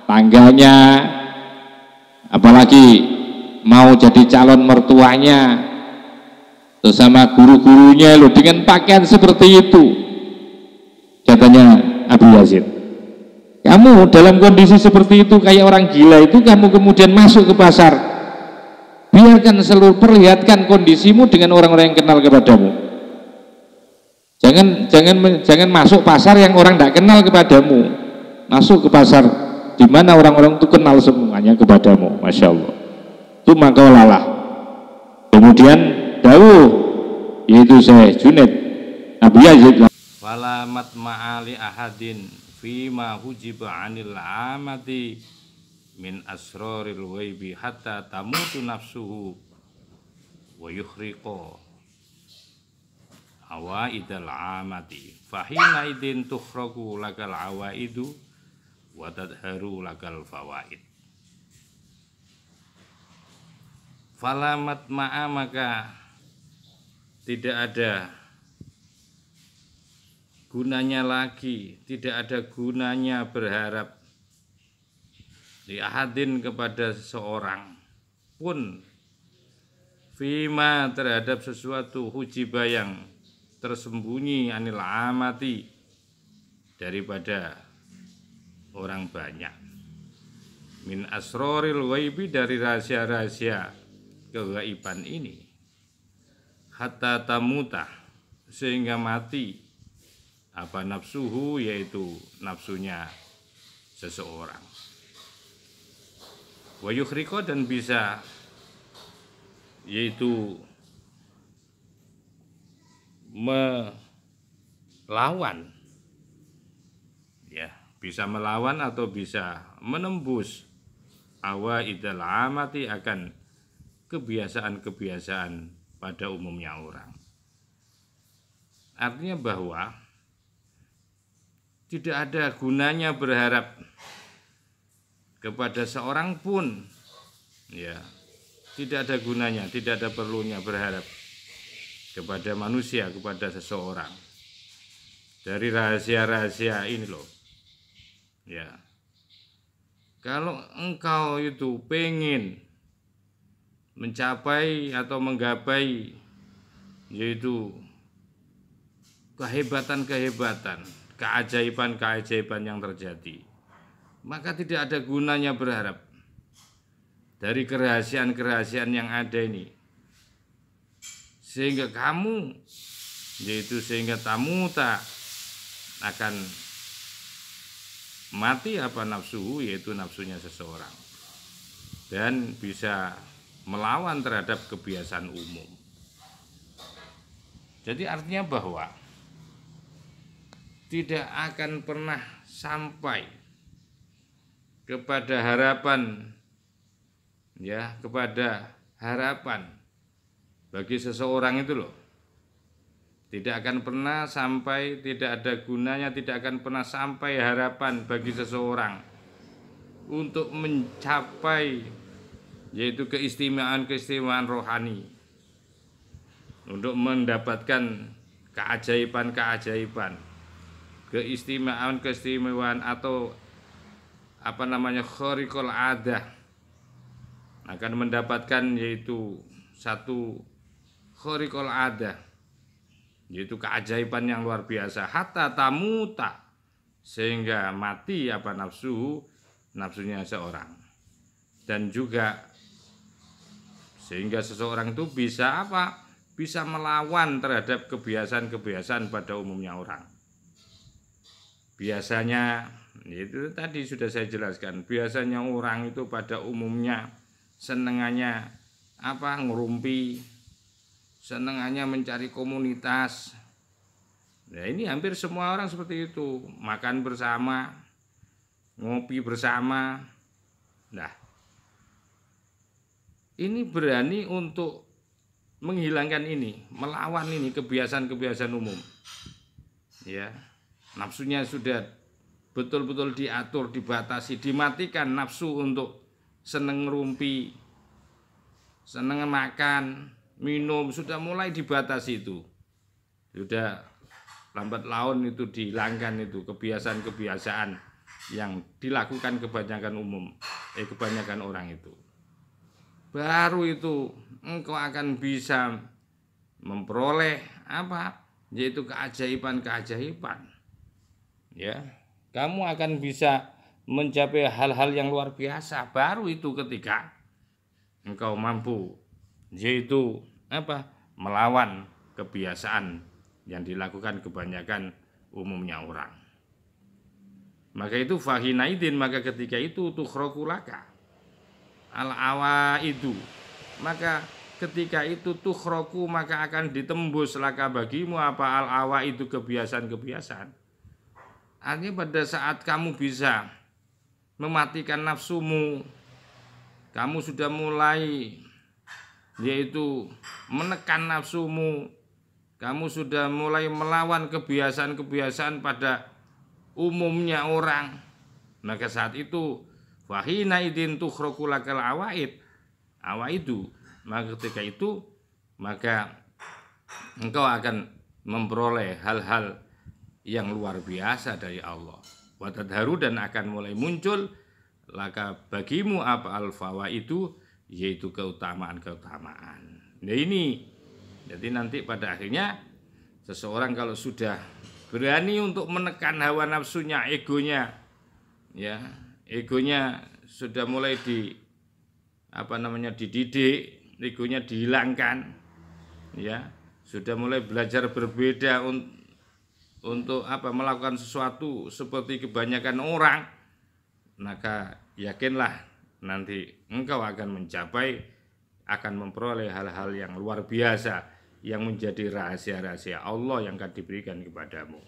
tangganya, apalagi mau jadi calon mertuanya, terus sama guru-gurunya loh, dengan pakaian seperti itu, katanya Abu Yazid, kamu dalam kondisi seperti itu kayak orang gila itu, kamu kemudian masuk ke pasar, biarkan seluruh, perlihatkan kondisimu dengan orang-orang yang kenal kepadamu. Jangan masuk pasar yang orang tidak kenal kepadamu. Masuk ke pasar di mana orang-orang itu kenal semuanya kepadamu, Masya Allah. Itu maka lalah. Kemudian dawuh, yaitu Syekh Junaid Abu Yazid, wala matma'ali ahadin fima hujiba 'anil amati min asraril ghaibi hatta tamutu nafsuhu wa yukhriqa awaidal amati fahina idin tukhraku lakal awaidu wa tadharu lakal fawaid. Falamat ma'a, maka tidak ada gunanya lagi, tidak ada gunanya berharap di ahadin kepada seseorang pun, fima terhadap sesuatu, hujiba yang tersembunyi, anil amati daripada orang banyak, min asroril ghaibi dari rahasia-rahasia kegaiban ini, hatta tamuta sehingga mati apa nafsuhu, yaitu nafsunya seseorang, wa yukhriko, dan bisa yaitu melawan, ya, bisa melawan atau bisa menembus awaidal amati, akan kebiasaan-kebiasaan pada umumnya orang. Artinya bahwa tidak ada gunanya berharap kepada seorang pun, ya, tidak ada gunanya, tidak ada perlunya berharap kepada manusia, kepada seseorang dari rahasia-rahasia ini loh, ya. Kalau engkau itu pengen mencapai atau menggapai yaitu kehebatan-kehebatan, keajaiban-keajaiban yang terjadi, maka tidak ada gunanya berharap dari kerahasiaan-kerahasiaan yang ada ini, sehingga kamu yaitu sehingga tamu tak akan mati apa nafsuhu, yaitu nafsunya seseorang, dan bisa melawan terhadap kebiasaan umum. Jadi artinya bahwa tidak akan pernah sampai kepada harapan, ya, kepada harapan bagi seseorang itu loh. Tidak akan pernah sampai, tidak ada gunanya, tidak akan pernah sampai harapan bagi seseorang untuk mencapai yaitu keistimewaan rohani, untuk mendapatkan keajaiban, keistimewaan atau khariqul adah, akan mendapatkan yaitu satu khariqul adah, yaitu keajaiban yang luar biasa, hatta tamuta, sehingga mati nafsunya seorang, dan juga sehingga seseorang itu bisa bisa melawan terhadap kebiasaan-kebiasaan pada umumnya orang. Biasanya itu tadi sudah saya jelaskan, biasanya orang itu pada umumnya senengannya ngerumpi, senengannya mencari komunitas. Nah, ini hampir semua orang seperti itu, makan bersama, ngopi bersama. Nah, ini berani untuk menghilangkan ini, melawan ini kebiasaan-kebiasaan umum. Ya, nafsunya sudah betul-betul diatur, dibatasi, dimatikan nafsu untuk seneng ngerumpi, seneng makan, minum, sudah mulai dibatasi itu. Sudah lambat laun itu dihilangkan itu kebiasaan-kebiasaan yang dilakukan kebanyakan orang itu. Baru itu engkau akan bisa memperoleh yaitu keajaiban. Ya, kamu akan bisa mencapai hal-hal yang luar biasa. Baru itu ketika engkau mampu yaitu melawan kebiasaan yang dilakukan kebanyakan umumnya orang. Maka itu fahinaidin, maka ketika itu tukhrokulaka al-awaidu, maka ketika itu tukhroku, maka akan ditembus laka bagimu al-awaidu, kebiasaan-kebiasaan. Artinya pada saat kamu bisa mematikan nafsumu, kamu sudah mulai yaitu menekan nafsumu, kamu sudah mulai melawan kebiasaan-kebiasaan pada umumnya orang, maka saat itu wahina idin tukhrokulakal awaidu, maka ketika itu maka engkau akan memperoleh hal-hal yang luar biasa dari Allah. Watadharu, dan akan mulai muncul laka bagimu al-fawaidu, yaitu keutamaan-keutamaan. Nah ini, jadi nanti pada akhirnya seseorang kalau sudah berani untuk menekan hawa nafsunya, egonya, ya, egonya sudah mulai dididik, egonya dihilangkan, ya, sudah mulai belajar berbeda untuk melakukan sesuatu seperti kebanyakan orang, maka yakinlah nanti engkau akan memperoleh hal-hal yang luar biasa yang menjadi rahasia-rahasia Allah yang akan diberikan kepadamu,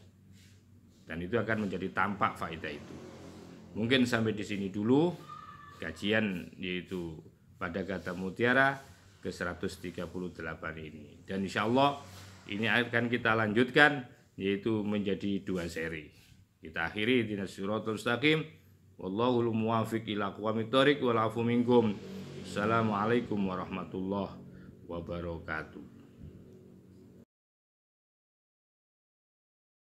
dan itu akan menjadi tampak faedah itu. Mungkin sampai di sini dulu kajian yaitu pada kata mutiara ke-138 ini, dan insya Allah ini akan kita lanjutkan yaitu menjadi 2 seri. Kita akhiri di Siratal Mustaqim. Wallahul muwaffiq ila aqwamit thoriq wal afu minkum. Assalamualaikum warahmatullahi wabarakatuh.